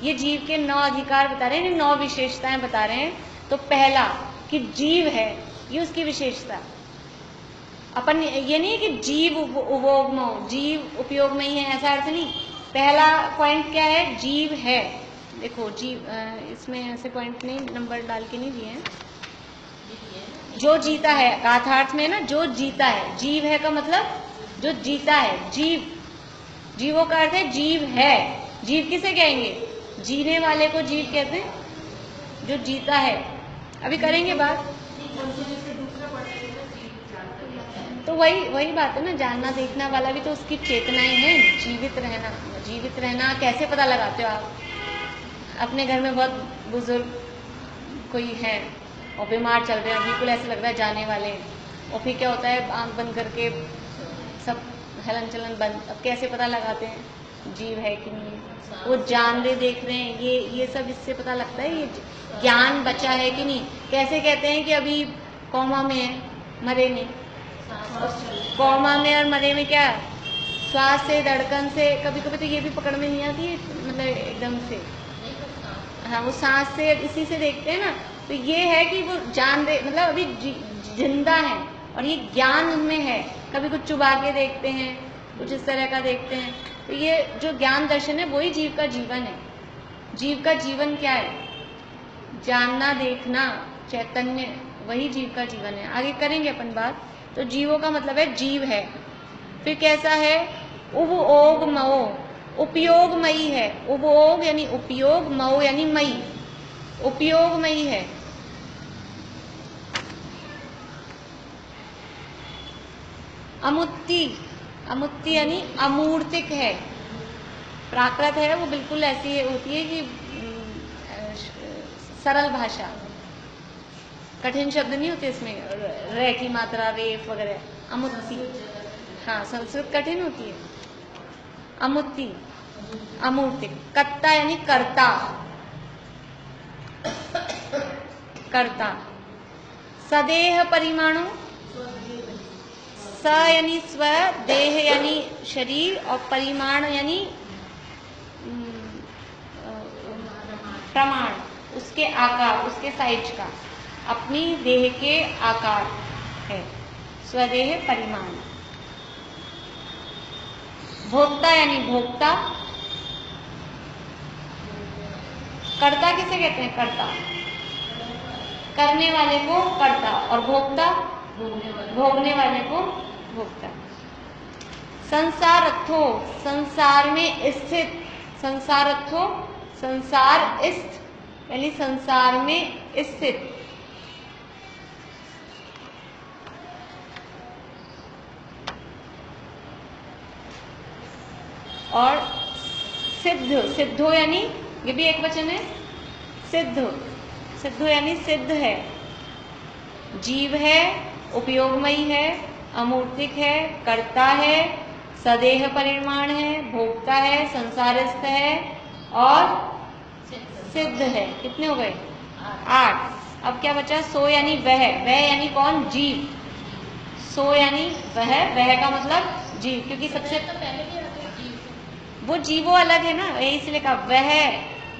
ये जीव के 9 अधिकार बता रहे हैं, 9 विशेषताएं बता रहे हैं। तो पहला कि जीव है, ये उसकी विशेषता। अपन ये नहीं है कि जीव उपभोग में हो, जीव उपयोग में ही है, ऐसा अर्थ नहीं। पहला पॉइंट क्या है, जीव है। देखो जीव, इसमें ऐसे पॉइंट नहीं, नंबर डाल के नहीं दिए हैं। जो जीता है गाथार्थ में ना, जो जीता है, जीव है का मतलब जो जीता है, जीव, जीवों का अर्थ है जीव है। जीव किसे कहेंगे, जीने वाले को जीव कहते हैं, जो जीता है। अभी करेंगे बात। तो वही बात है ना, जानना देखना वाला भी तो उसकी चेतना ही है। जीवित रहना कैसे पता लगाते हो आप? अपने घर में बहुत बुजुर्ग कोई है और बीमार चल रहे हैं, बिल्कुल ऐसे लग रहा है जाने वाले, और फिर क्या होता है, आंख बंद करके सब हलन चलन बंद। अब कैसे पता लगाते हैं जीव है कि नहीं? वो जान रहे, देख रहे हैं, ये सब इससे पता लगता है ये ज्ञान बचा है कि नहीं। कैसे कहते हैं कि अभी कौमा में है, मरे में। कौमा में और मरे में क्या है? श्वास से, धड़कन से। कभी कभी तो ये भी पकड़ में नहीं आती है, मतलब एकदम से। हाँ, वो सांस से, इसी से देखते हैं ना। तो ये है कि वो जान दे, मतलब अभी जिंदा है और ये ज्ञान उनमें है। कभी कुछ चुबा के देखते हैं, कुछ इस तरह का देखते हैं। तो ये जो ज्ञान दर्शन है वही जीव का जीवन है। जीव का जीवन क्या है? जानना, देखना, चैतन्य, वही जीव का जीवन है। आगे करेंगे अपन बात। तो जीवों का मतलब है जीव है। फिर कैसा है? उब ओग मओ, उपयोगमयी है। उपयोग यानी उपयोग, मऊ यानी मई, उपयोगमयी है। अमुत्ति, अमुत्ति यानी अमूर्तिक है। प्राकृत है, वो बिल्कुल ऐसी होती है कि सरल भाषा, कठिन शब्द नहीं होते इसमें, रे की मात्रा, रेफ वगैरह। अमुत्ति, हाँ, संस्कृत कठिन होती है। अमुत्ति, अमूर्तिक। कत्ता यानी कर्ता, कर्ता। सदेह परिमाणु, स यानी स्व, देह यानी शरीर, और परिमाण यानी प्रमाण, उसके आकार, उसके साइज का, अपनी देह के आकार है स्वदेह परिमाण। भोक्ता यानी भोक्ता। कर्ता किसे कहते हैं? कर्ता, करने वाले को कर्ता, और भोक्ता, भोगने वाले को भोक्ता। संसारत्थो, संसार में स्थित। संसारत्थो, संसार स्थ यानी संसार में स्थित। और सिद्ध, सिद्धो यानी, ये भी एक वचन है, सिद्ध, सिद्धो यानी सिद्ध है। जीव है, उपयोगमयी है, अमूर्तिक है, कर्ता है, सदेह परिमाण है, भोक्ता है, संसारस्थ है और सिद्ध है। कितने हो गए? 8। अब क्या बचा? सो यानी वह, वह यानी कौन? जीव। सो यानी वह का मतलब जीव, क्योंकि सबसे वो जीवो अलग है ना, यही इसलिए कहा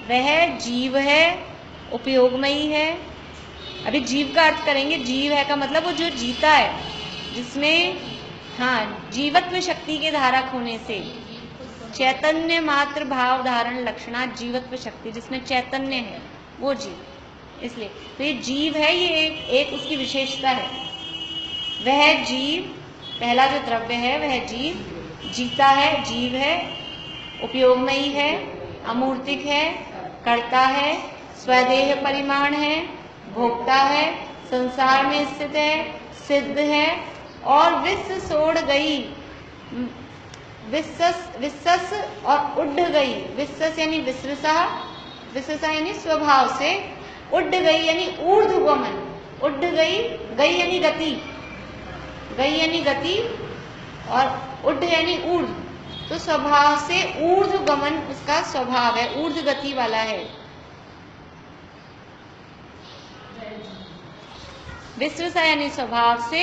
वह जीव है, उपयोगमयी है। अभी जीव का अर्थ करेंगे। जीव है का मतलब वो जो जीता है, जिसमें, हाँ, जीवत्व शक्ति के धारक होने से, चैतन्य मात्र भाव धारण लक्षणा जीवत्व शक्ति, जिसमें चैतन्य है वो जीव। इसलिए तो ये जीव है, ये एक उसकी विशेषता है। वह जीव, पहला जो द्रव्य है वह जीव, जीता है, जीव है, उपयोगमयी है, अमूर्तिक है, कर्ता है, स्वदेह परिमाण है, भोक्ता है, संसार में स्थित है, सिद्ध है, और विश्व सोड़ गई, विश्वस और उड़ गई। विश्वस यानी विश्वसा, विश्वसा यानी स्वभाव से, उड़ गई यानी ऊर्ध्वगमन, उड़ गई, गई यानी गति, गई यानी गति, और उड़ यानी ऊर्ध्व। तो स्वभाव से ऊर्ध्वगमन उसका स्वभाव है, ऊर्ध्व गति वाला है। विश्वसा यानी स्वभाव से,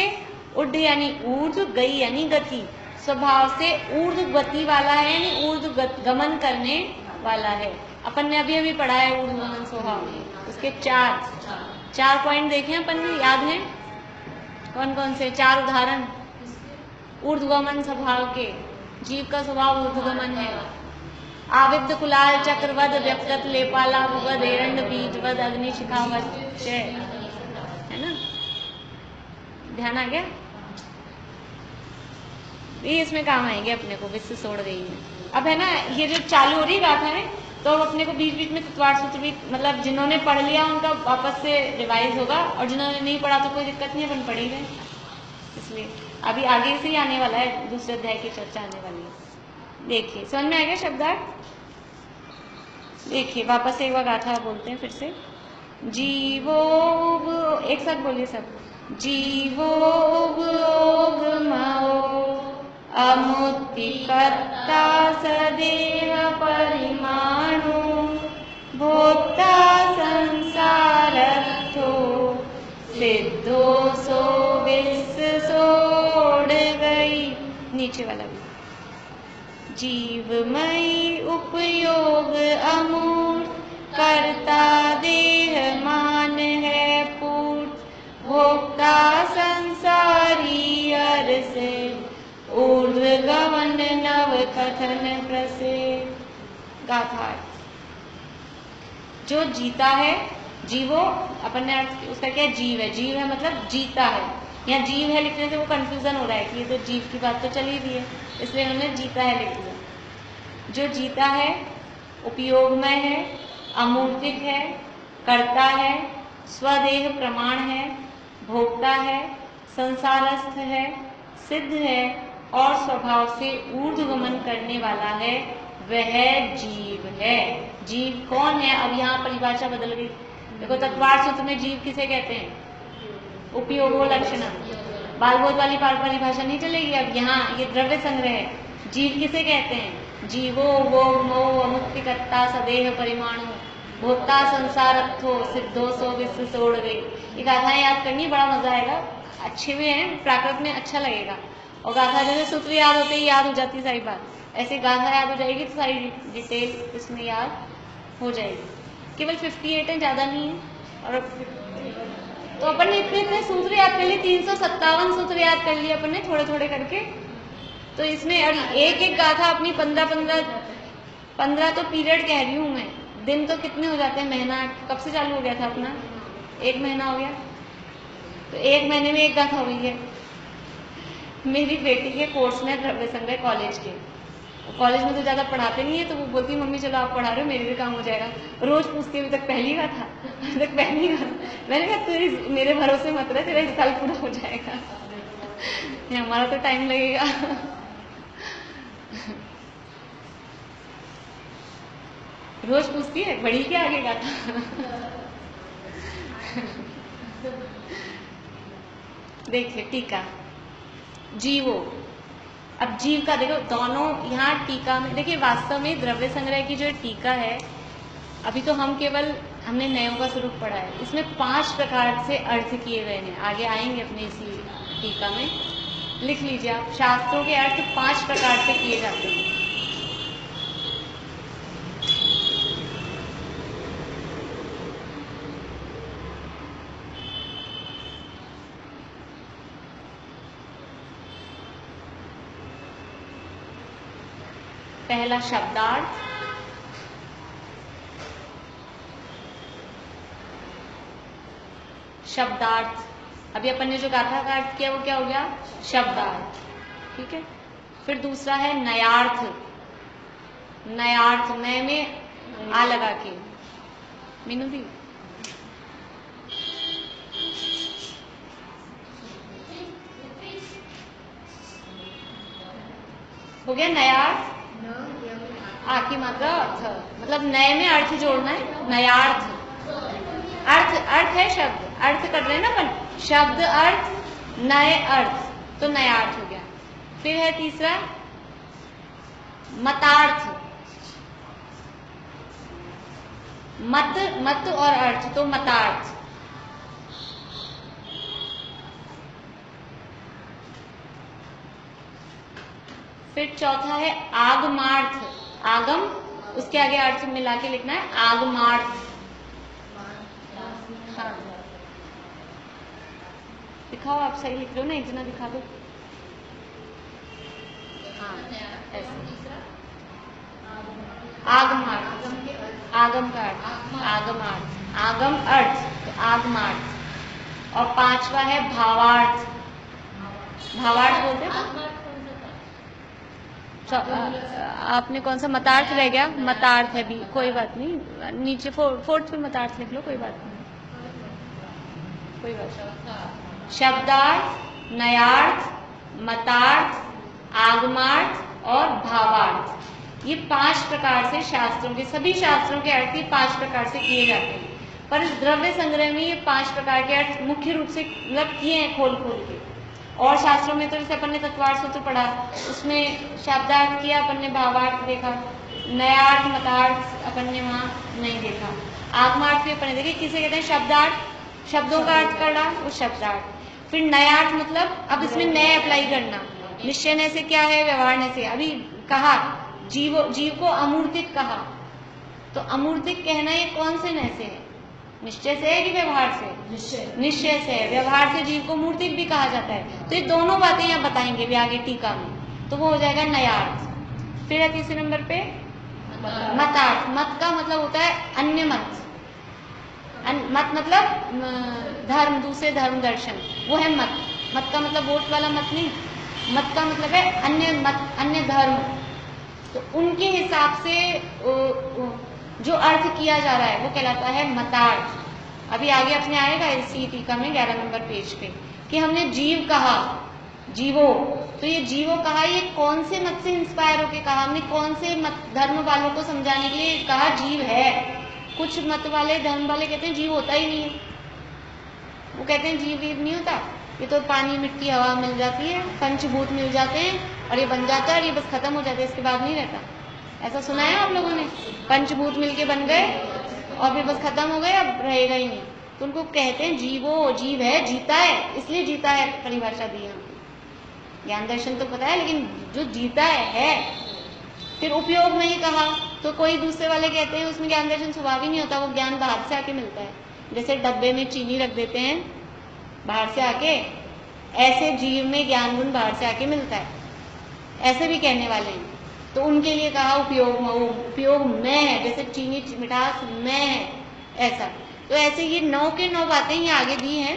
उड़ यानी ऊर्ध्व, गई यानी गति, स्वभाव से ऊर्ध्व गति वाला है, यानी ऊर्ध्व गमन करने वाला है। अपन ने अभी पढ़ा है ऊर्ध्व गमन स्वभाव, उसके 4 पॉइंट देखे अपन ने, याद हैं? कौन कौन से 4 उदाहरण ऊर्ध्वगमन स्वभाव के? जीव का स्वभाव ऊर्ध्वगमन है। आविद्ध कुलाल चक्रवद व्यक्तत लेपाला भुगद एरंड बीजवद अग्नि शिखावत, है ना? ध्यान आ गया? ये इसमें काम आएंगे अपने को, विश्व सोड़ गई है। अब है ना, ये जो चालू हो रही गाथा है, तो अपने को बीच बीच में तत्वार्थ सूत्र भी, मतलब जिन्होंने पढ़ लिया उनका वापस से रिवाइज होगा, और जिन्होंने नहीं पढ़ा तो कोई दिक्कत नहीं, अपन पढ़ ही गए। इसलिए अभी आगे से ही आने वाला है, दूसरे अध्याय की चर्चा आने वाली है। देखिए, समझ में आ गया शब्दार्थ? देखिए, वापस एक बार गाथा बोलते हैं फिर से। जीवो, एक साथ बोलिए सब। जीवो अमुत्ति कर्ता सदेह परिमाणु, भोक्ता संसारत्थो सिद्धो नीचे वाला भी। जीवमयी उपयोग अमूर्त, कर्ता देह मान है पूर्त, भोक्ता संसारी अर से, ऊर्ध्व गमन नव कथन प्रसिद्ध। गाथा। जो जीता है, जीवो अपन ने अर्थ उसका क्या, जीव है। जीव है मतलब जीता है। यहाँ जीव है लिखने से वो कंफ्यूजन हो रहा है कि ये तो जीव की बात तो चली रही है, इसलिए उन्होंने जीता है लिख दिया। जो जीता है, उपयोगमय है, अमूर्तिक है, कर्ता है, स्वदेह प्रमाण है, भोक्ता है, संसारस्थ है, सिद्ध है और स्वभाव से ऊर्ध्वगमन करने वाला है, वह जीव है। जीव कौन है? अब यहाँ परिभाषा बदल गई। देखो तत्वार्थ सूत्र में जीव किसे कहते हैं? उपयोगो लक्षणम। बालबोध वाली परिभाषा नहीं चलेगी। अब यहाँ ये द्रव्य संग्रह है। जीव किसे कहते हैं? जीवो वो मो अमुक्तिकर्ता सदेह परिमाणु, भोक्ता संसारत्थो सिद्धो सो विश्व सोड़ गई। ये गाथाएं याद करनी, बड़ा मजा आएगा। अच्छे भी हैं, प्राकृत में अच्छा लगेगा। और गाथा जैसे सूत्र याद होते ही याद हो जाती है सारी बात, ऐसे गाथा याद हो जाएगी तो सारी डिटेल इसमें याद हो जाएगी। केवल 58 है, ज़्यादा नहीं है। और तो अपन ने इतने सूत्र याद कर लिए, 357 सूत्र याद कर लिए अपन ने थोड़े थोड़े करके। तो इसमें और एक एक गाथा अपनी 15 तो पीरियड कह रही हूँ मैं। दिन तो कितने हो जाते हैं? महीना कब से चालू हो गया था अपना? 1 महीना हो गया। तो 1 महीने में एक गाथा हुई है। मेरी बेटी के कोर्स में द्रव्य संग्रह कॉलेज के, कॉलेज में तो ज़्यादा पढ़ाते नहीं है, तो वो बोलती मम्मी चलो आप पढ़ा रहे हो, मेरे भी काम हो जाएगा। रोज पूछती अभी तक पहली का था, अभी तक पहली का। मैंने कहा तू मेरे भरोसे मत रहे, तेरा इस साल पूरा हो जाएगा, हमारा तो टाइम लगेगा। रोज पूछती है बड़ी के आगे का था। देखिए टीका, जीवो। अब जीव का देखो दोनों यहाँ टीका में देखिए, वास्तव में द्रव्य संग्रह की जो टीका है, अभी तो हमने नयों का स्वरूप पढ़ा है। इसमें 5 प्रकार से अर्थ किए गए हैं। आगे आएंगे अपने इसी टीका में, लिख लीजिए आप। शास्त्रों के अर्थ 5 प्रकार से किए जाते हैं। पहला शब्दार्थ, शब्दार्थ। अभी अपन ने जो गाथा का अर्थ किया वो क्या हो गया? शब्दार्थ। ठीक है। फिर दूसरा है नयार्थ। नयार्थ, नय में आ लगा के। मीनू दी हो गया नयार्थ। आ की मात्रा अर्थ, मतलब नए में अर्थ जोड़ना है। नयार्थ, अर्थ है शब्द, अर्थ कर रहे हैं ना अपन, शब्द अर्थ, नए अर्थ, तो नयार्थ हो गया। फिर है तीसरा मतार्थ। मत और अर्थ, तो मतार्थ। फिर चौथा है आगमार्थ। आगम, उसके आगे अर्थ मिला के लिखना है आगमार्थ। हाँ दिखाओ, आप सही लिख रहे हो ना, एक जना दिखा दो। हाँ ऐसे आगमार्थ, आगम का अर्थ, आगमार्थ, आगम अर्थ, तो आगमार्थ। और 5वां है भावार्थ। भावार्थ बोलते हैं। आपने कौन सा मतार्थ रह गया? मतार्थ है भी, कोई बात नहीं, नीचे 4th में मतार्थ लिख लो, कोई बात नहीं, कोई बात नहीं। शब्दार्थ, नयार्थ, मतार्थ, आगमार्थ और भावार्थ, ये 5 प्रकार से शास्त्रों के, सभी शास्त्रों के अर्थ ये 5 प्रकार से किए जाते हैं। पर इस द्रव्य संग्रह में ये 5 प्रकार के अर्थ मुख्य रूप से मतलब किए हैं खोल के। और शास्त्रों में तो जैसे अपन ने तत्वार्थ सूत्र पढ़ा, उसमें शब्दार्थ किया अपन ने, भावार्थ देखा, नयार्थ मतार्थ अपन ने वहाँ नहीं देखा, आगमार्थ भी अपन ने देखे। किसे कहते हैं? शब्दार्थ, शब्दों का अर्थ करना, वो शब्दार्थ। फिर नयार्थ मतलब अब इसमें नए अप्लाई करना, निश्चय न से क्या है, व्यवहार न से। अभी कहा जीव को अमूर्तिक कहा, तो अमूर्तिक कहना ये कौन से न से है? निश्चय से है कि व्यवहार से? निश्चय से है। व्यवहार से जीव को मूर्तिक भी कहा जाता है। तो ये दोनों बातें यहाँ बताएंगे भी आगे टीका में, तो वो हो जाएगा नयार्थ। फिर है तीसरे नंबर पे मतार्थ। मत का मतलब होता है अन्य मत। मत मतलब धर्म, दूसरे धर्म दर्शन, वो है मत। मत का मतलब वोट वाला मत नहीं, मत का मतलब है अन्य मत, अन्य धर्म। तो उनके हिसाब से जो अर्थ किया जा रहा है वो कहलाता है मतार्थ। अभी आगे अपने आएगा इसी टीका में 11 नंबर पेज पे कि हमने जीव कहा, जीवो, तो ये जीवो कहा, ये कौन से मत से इंस्पायर होके कहा? हमने कौन से मत धर्म वालों को समझाने के लिए कहा जीव है? कुछ मत वाले धर्म वाले कहते हैं जीव होता ही नहीं है, वो कहते हैं जीव वीव नहीं होता, ये तो पानी मिट्टी हवा मिल जाती है, पंचभूत मिल जाते हैं और ये बन जाता है और ये बस खत्म हो जाता है, इसके बाद नहीं रहता। ऐसा सुना है आप लोगों ने? पंचभूत मिलके बन गए और फिर बस खत्म हो गए, अब रहेगा ही नहीं। तो उनको कहते हैं जीवो, जीव है, जीता है, इसलिए जीता है परिभाषा दी है। ज्ञान दर्शन तो पता है, लेकिन जो जीता है। फिर उपयोग में ही कहा, तो कोई दूसरे वाले कहते हैं उसमें ज्ञान दर्शन स्वभाव ही नहीं होता, वो ज्ञान बाहर से आके मिलता है। जैसे डब्बे में चीनी रख देते हैं बाहर से आके, ऐसे जीव में ज्ञान गुण बाहर से आके मिलता है, ऐसे भी कहने वाले हैं। तो उनके लिए कहा उपयोग में है, जैसे चीनी मिठास में है, ऐसा। तो ऐसे ये 9 के 9 बातें ये आगे दी हैं,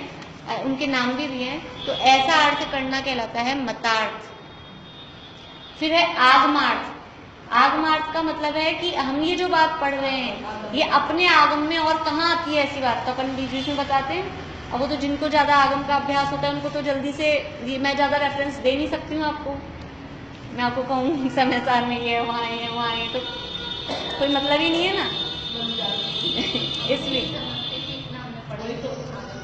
उनके नाम भी दिए हैं। तो ऐसा अर्थ करना कहलाता है मतार्थ। फिर है आगमार्थ। आगमार्थ का मतलब है कि हम ये जो बात पढ़ रहे हैं ये अपने आगम में और कहाँ आती है, ऐसी बात तो अपन बीच बीच में बताते हैं। अब वो तो जिनको ज्यादा आगम का अभ्यास होता है उनको तो जल्दी से, ये मैं ज्यादा रेफरेंस दे नहीं सकती हूँ आपको। मैं आपको कहूँ समय सार में ये वहाँ है वहाँ है, तो कोई मतलब ही नहीं है ना। इसलिए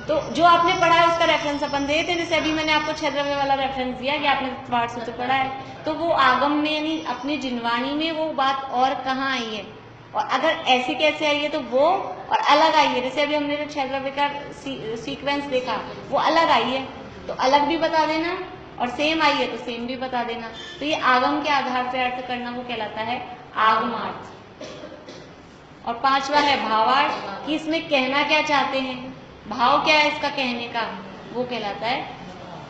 तो जो आपने पढ़ा है उसका रेफरेंस अपन देते हैं। जैसे अभी मैंने आपको 6 द्रव्य वाला रेफरेंस दिया कि आपने पाठ सूत्र पढ़ा है, तो वो आगम में यानी अपनी जिनवाणी में वो बात और कहाँ आई है, और अगर ऐसे कैसे आई है तो वो और अलग आई है। जैसे अभी हमने जो 6 द्रव्य का सीक्वेंस देखा वो अलग आई है, तो अलग भी बता देना, और सेम आई है तो सेम भी बता देना। तो ये आगम के आधार पर अर्थ करना वो कहलाता है आगमार्थ। और 5वां है भावार्थ, कि इसमें कहना क्या चाहते हैं, भाव क्या है इसका कहने का, वो कहलाता है।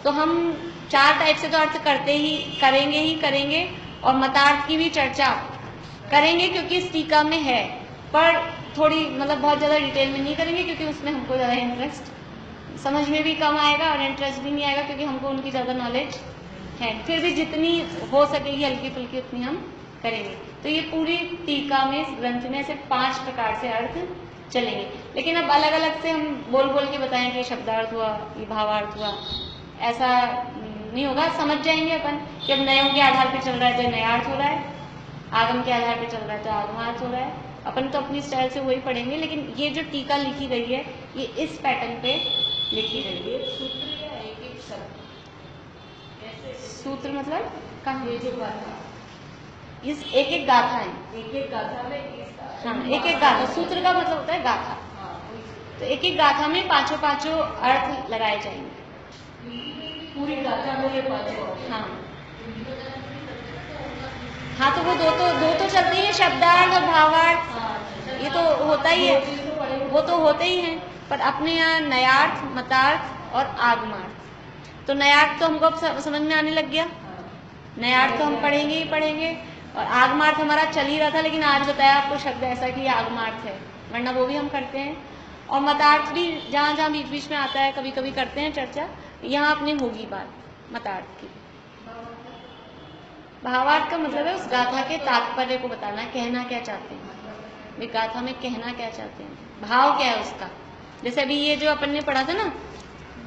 तो हम 4 टाइप से तो अर्थ करेंगे, और मतार्थ की भी चर्चा करेंगे क्योंकि इस टीका में है, पर थोड़ी मतलब बहुत ज्यादा डिटेल में नहीं करेंगे क्योंकि उसमें हमको ज्यादा इंटरेस्ट, समझ में भी कम आएगा और इंटरेस्ट भी नहीं आएगा क्योंकि हमको उनकी ज्यादा नॉलेज है। फिर भी जितनी हो सकेगी हल्की फुल्की उतनी हम करेंगे। तो ये पूरी टीका में, इस ग्रंथ में से 5 प्रकार से अर्थ चलेंगे। लेकिन अब अलग अलग से हम बोल बोल के बताएं कि शब्दार्थ हुआ, ये भावार्थ हुआ, ऐसा नहीं होगा। समझ जाएंगे अपन कि अब नयों के आधार पर चल रहा है तो नयार्थ हो रहा है, आगम के आधार पर चल रहा है तो आगमार्थ हो रहा है। अपन तो अपनी स्टाइल से वही पढ़ेंगे, लेकिन ये जो टीका लिखी गई है ये इस पैटर्न पे लिखी गई है। सूत्र या एक शब्द, सूत्र मतलब कहाँ, ये जो गाथा, इस एक गाथा है, एक गाथा में हाँ एक गाथा। सूत्र का मतलब होता है गाथा। तो एक गाथा में पांचों अर्थ लगाए जाएंगे। पूरी गाथा में ये 5 हाँ हाँ, तो वो दो तो चलते ही है, शब्दार्थ और भावार्थ, ये तो होता ही है, वो तो होते ही हैं। पर अपने यहाँ नयार्थ, मतार्थ और आगमार्थ। तो नयार्थ तो हमको अब समझ में आने लग गया, नयार्थ तो हम पढ़ेंगे ही पढ़ेंगे, और आगमार्थ हमारा चल ही रहा था, लेकिन आज बताया आपको शब्द ऐसा कि आगमार्थ है, वरना वो भी हम करते हैं। और मतार्थ भी जहाँ जहाँ बीच बीच में आता है कभी कभी करते हैं चर्चा, यहाँ अपने होगी बात मतार्थ की। भावार्थ का मतलब है उस गाथा के तात्पर्य को बताना, कहना क्या चाहते हैं, वे गाथा में कहना क्या चाहते हैं, भाव क्या है उसका। जैसे अभी ये जो अपन ने पढ़ा था ना,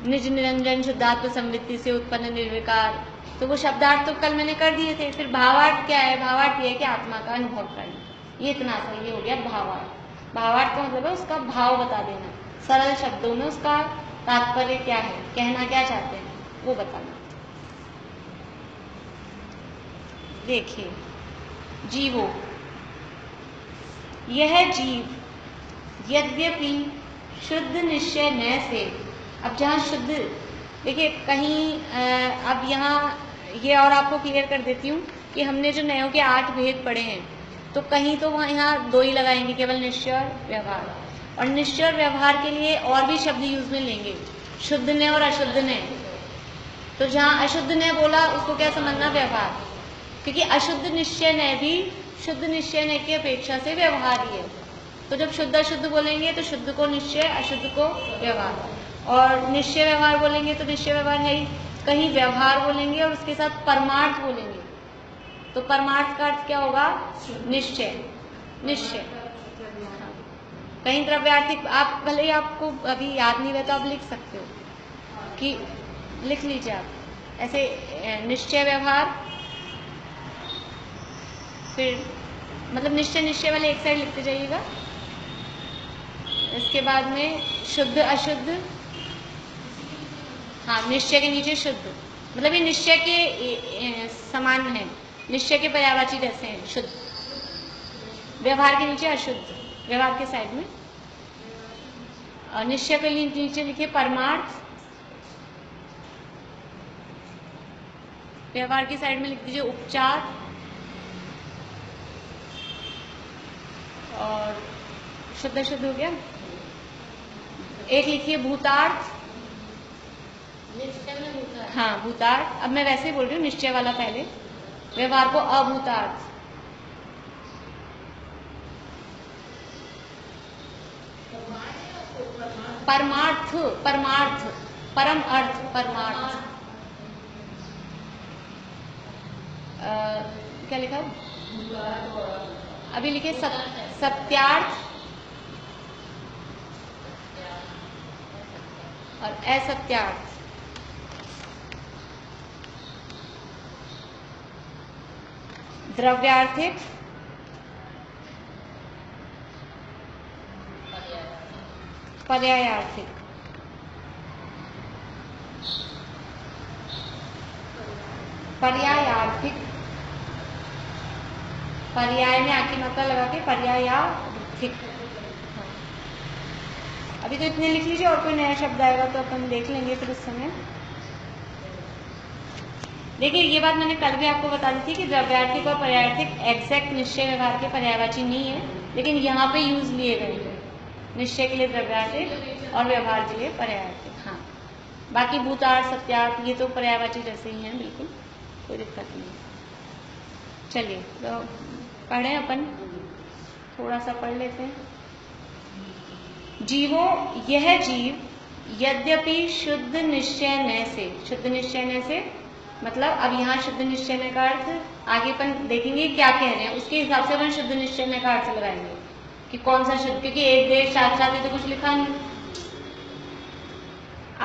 निज निरंजन शुद्धात्म संवृत्ति से उत्पन्न निर्विकार, तो वो शब्दार्थ तो कल मैंने कर दिए थे। फिर भावार्थ क्या है, भावार्थ ये है कि आत्मा का अनुभव करना, ये इतना सा ये हो गया भावार्थ। भावार्थ का मतलब है उसका भाव बता देना, सरल शब्दों में उसका तात्पर्य क्या है, कहना क्या चाहते हैं वो बताना। देखिए, जीवो, यह जीव यद्यपि शुद्ध निश्चय न से, अब जहाँ शुद्ध, देखिए कहीं अब यहाँ ये और आपको क्लियर कर देती हूँ कि हमने जो नयों के 8 भेद पढ़े हैं, तो कहीं तो वहाँ यहाँ 2 ही लगाएंगे, केवल निश्चय और व्यवहार। और निश्चय और व्यवहार के लिए और भी शब्द यूज में लेंगे, शुद्ध ने और अशुद्ध ने। तो जहाँ अशुद्ध ने बोला उसको क्या समझना, व्यवहार, क्योंकि अशुद्ध निश्चय ने भी शुद्ध निश्चय ने की अपेक्षा से व्यवहार ही है। तो जब शुद्ध अशुद्ध बोलेंगे तो शुद्ध को निश्चय, अशुद्ध को व्यवहार। और निश्चय व्यवहार बोलेंगे तो निश्चय व्यवहार है ही, कहीं व्यवहार बोलेंगे और उसके साथ परमार्थ बोलेंगे, तो परमार्थ का अर्थ क्या होगा, निश्चय। निश्चय कहीं द्रव्यार्थिक, आप भले ही आपको अभी याद नहीं रहता, आप लिख सकते हो कि लिख लीजिए आप ऐसे, निश्चय व्यवहार, फिर मतलब निश्चय निश्चय वाले एक साइड लिखते जाइएगा। इसके बाद में शुद्ध अशुद्ध, हाँ निश्चय के नीचे शुद्ध, मतलब ये निश्चय के समान है, निश्चय के पर्यायवाची जैसे हैं शुद्ध। व्यवहार के नीचे अशुद्ध, व्यवहार के साइड में, और निश्चय के नीचे लिखिए परमार्थ, व्यवहार की साइड में लिख दीजिए उपचार, और शुद्ध शुद्ध हो गया। एक लिखिए भूतार्थ, हाँ भूतार्थ। अब मैं वैसे ही बोल रही हूँ, निश्चय वाला पहले, व्यवहार को अभूतार्थ। परमार्थ, परमार्थ, परम अर्थ, परमार्थ। क्या लिखा, अभी लिखिए सत्यार्थ और असत्यार्थ। द्रव्यार्थिक, पर्यायार्थिक, पर्यायार्थिक, पर्याय में आखिरी मात्रा लगा के पर्यायार्थिक। अभी तो इतने लिख लीजिए, और कोई नया शब्द आएगा तो अपन देख लेंगे फिर उस समय। देखिए ये बात मैंने कल भी आपको बता दी थी कि द्रव्यार्थिक और पर्यायार्थिक एग्जैक्ट निश्चय व्यवहार के पर्यायवाची नहीं है, लेकिन यहाँ पे यूज लिए गए हैं, निश्चय के लिए द्रव्यार्थिक और व्यवहार के लिए पर्यायार्थिक। हाँ बाकी भूतार्थ, सत्यार्थ ये तो पर्यायवाची जैसे ही हैं, बिल्कुल कोई दिक्कत नहीं। चलिए तो पढ़े अपन, थोड़ा सा पढ़ लेते हैं। जीवो, यह जीव यद्यपि शुद्ध निश्चय न से, शुद्ध निश्चय न से मतलब अब यहाँ शुद्ध निश्चय न का अर्थ आगे अपन देखेंगे क्या कह रहे हैं, उसके हिसाब से अपन शुद्ध निश्चय न का अर्थ लगाएंगे कि कौन सा शुद्ध, क्योंकि एक देश साथ साथ ही तो कुछ लिखा नहीं।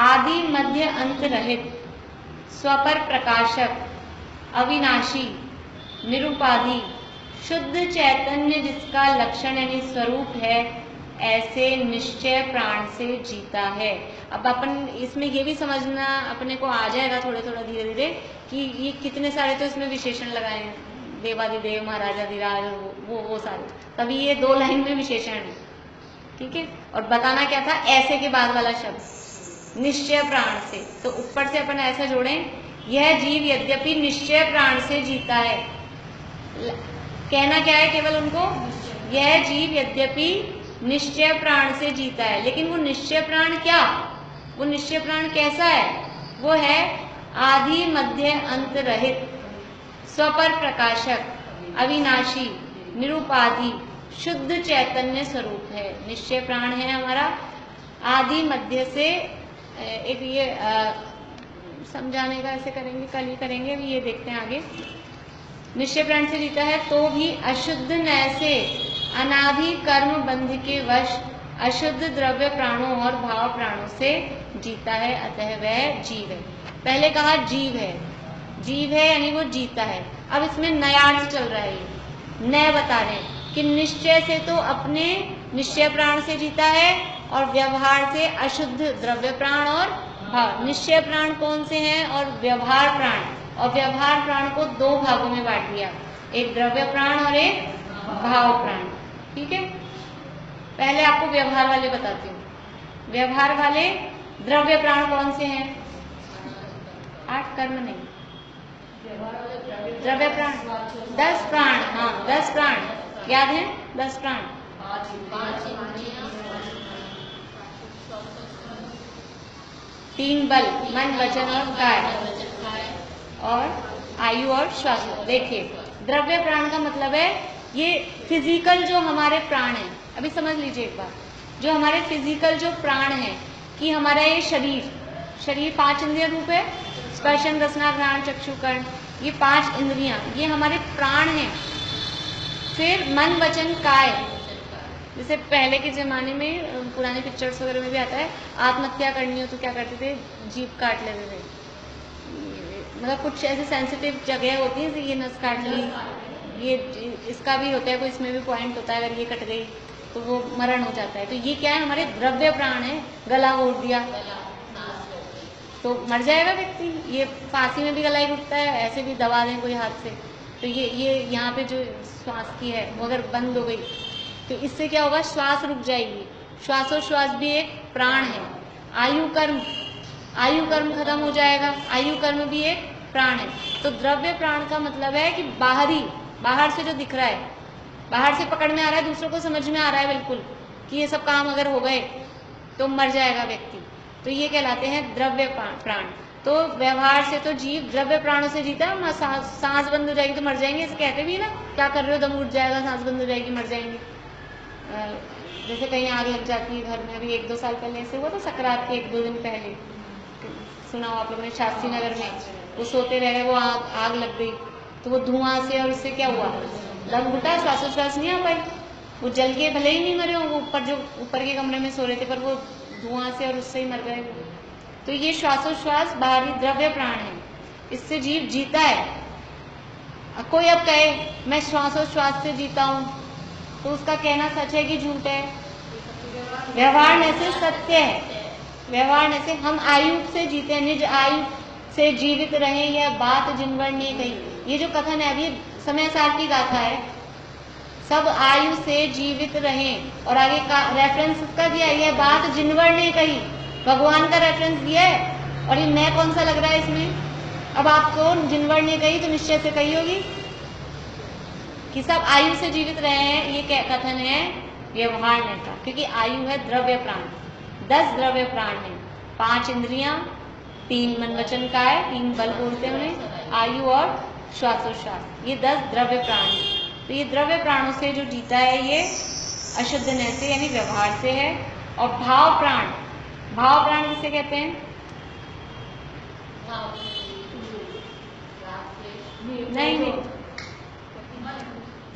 आदि मध्य अंत रहित, स्वपर प्रकाशक, अविनाशी, निरुपाधि, शुद्ध चैतन्य जिसका लक्षण यानी स्वरूप है, ऐसे निश्चय प्राण से जीता है। अब अपन इसमें ये भी समझना अपने को आ जाएगा थोड़े थोड़ा धीरे धीरे कि ये कितने सारे तो इसमें विशेषण लगाए हैं, देवादिदेव, महाराजाधिराज, वो सारे, तभी ये 2 लाइन में विशेषण है, ठीक है। और बताना क्या था, ऐसे के बाद वाला शब्द निश्चय प्राण से, तो ऊपर से अपन ऐसा जोड़ें, यह जीव यद्यपि निश्चय प्राण से जीता है। कहना क्या है केवल उनको, यह जीव यद्यपि निश्चय प्राण से जीता है, लेकिन वो निश्चय प्राण क्या, वो निश्चय प्राण कैसा है, वो है आदि मध्य अंत रहित, स्वपर प्रकाशक, अविनाशी, निरुपाधि, शुद्ध चैतन्य स्वरूप है। निश्चय प्राण है हमारा आदि मध्य से, एक ये समझाने का ऐसे करेंगे, कल ही करेंगे, अभी ये देखते हैं आगे। निश्चय प्राण से जीता है तो भी अशुद्ध न से, अनादि कर्म बंध के वश अशुद्ध द्रव्य प्राणों और भाव प्राणों से जीता है, अतः वह जीव है। पहले कहा जीव है, जीव है यानी वो जीता है। अब इसमें नया अर्थ चल रहा है, नए बता रहे हैं कि निश्चय से तो अपने निश्चय प्राण से जीता है, और व्यवहार से अशुद्ध द्रव्य प्राण और भाव। निश्चय प्राण कौन से हैं, और व्यवहार प्राण, और व्यवहार प्राण को 2 भागों में बांट दिया, एक द्रव्य प्राण और एक भाव प्राण, ठीक है। पहले आपको व्यवहार वाले बताती हूँ। व्यवहार वाले द्रव्य प्राण कौन से हैं, 8 कर्म नहीं, द्रव्य प्राण, 10 प्राण, हाँ 10 प्राण याद है, 10 प्राण, 3 बल, मन वचन और काय, और आयु और श्वास। देखिए द्रव्य प्राण का मतलब है ये फिजिकल जो हमारे प्राण है, अभी समझ लीजिए एक बार, जो हमारे फिजिकल जो प्राण है कि हमारा ये शरीर 5 इंद्रिय रूप है, स्पर्शन रसना घ्राण चक्षु कर्ण, ये 5 इंद्रियां, ये हमारे प्राण हैं। फिर मन वचन काय, जैसे पहले के जमाने में पुराने पिक्चर्स वगैरह में भी आता है, आत्महत्या करनी हो तो क्या करते थे, जीभ काट लेते थे, मतलब कुछ ऐसे सेंसिटिव जगह होती है, ये नस काट ली, ये इसका भी होता है, कोई इसमें भी पॉइंट होता है, अगर ये कट गई तो वो मरण हो जाता है। तो ये क्या है, हमारे द्रव्य प्राण है, गला घोट दिया तो मर जाएगा व्यक्ति। ये फांसी में भी गला ही घुटता है, ऐसे भी दबा दें कोई हाथ से, तो ये यहाँ पे जो श्वास की है वो अगर बंद हो गई तो इससे क्या होगा, श्वास रुक जाएगी। श्वासोश्वास भी एक प्राण है। आयु कर्म खत्म हो जाएगा, आयु कर्म भी एक प्राण है। तो द्रव्य प्राण का मतलब है कि बाहर से जो दिख रहा है, बाहर से पकड़ में आ रहा है, दूसरों को समझ में आ रहा है बिल्कुल कि ये सब काम अगर हो गए तो मर जाएगा व्यक्ति, तो ये कहलाते हैं द्रव्य प्राण। तो व्यवहार से तो जीव द्रव्य प्राणों से जीता है। सांस बंद हो जाएगी तो मर जाएंगे, ऐसे कहते भी ना, क्या कर रहे हो, दम उठ जाएगा, सांस बंद हो जाएगी, मर जाएंगे। जैसे कहीं आग लग जाती है घर में, अभी 1-2 साल पहले ऐसे हुआ था, सकरात के 1-2 दिन पहले सुना हो आप लोगों ने, शास्त्री नगर में वो सोते रहे, वो आग लग गई, तो वो धुआं से और उससे क्या हुआ, दम घुटा, श्वासोश्वास नहीं आ पाई, वो जल के भले ही नहीं मरे हो, वो ऊपर के कमरे में सो रहे थे, पर वो धुआं से और उससे ही मर गए। तो ये श्वासोश्वास बाहरी द्रव्य प्राण है, इससे जीव जीता है। कोई अब कहे मैं श्वासोश्वास से जीता हूं, तो उसका कहना सच है कि झूठ है? व्यवहार में से सत्य है। व्यवहार में से हम आयु से जीते, निज आयु से जीवित रहे, यह बात जिनवर ने कही। ये जो कथन है अभी समय सार की गाथा है, सब आयु से जीवित रहें, और आगे का रेफरेंस उसका दिया, यह बात जिनवर ने कही, भगवान का रेफरेंस दिया है। और ये मैं कौन सा लग रहा है इसमें? अब आपको जिनवर ने कही तो निश्चय से कही होगी कि सब आयु से जीवित रहे हैं, ये क्या कथन है? व्यवहार ने का, क्योंकि आयु है द्रव्य प्राण, 10 द्रव्य प्राण है, 5 इंद्रियां, 3 मन वचन काय, 3 बल बोलते हैं उन्हें, आयु और श्वासोश्वास, ये 10 द्रव्य प्राण है। तो ये द्रव्य प्राणों से जो जीता है ये अशुद्ध नय से यानी व्यवहार से है। और भाव प्राण किसे कहते हैं? नहीं,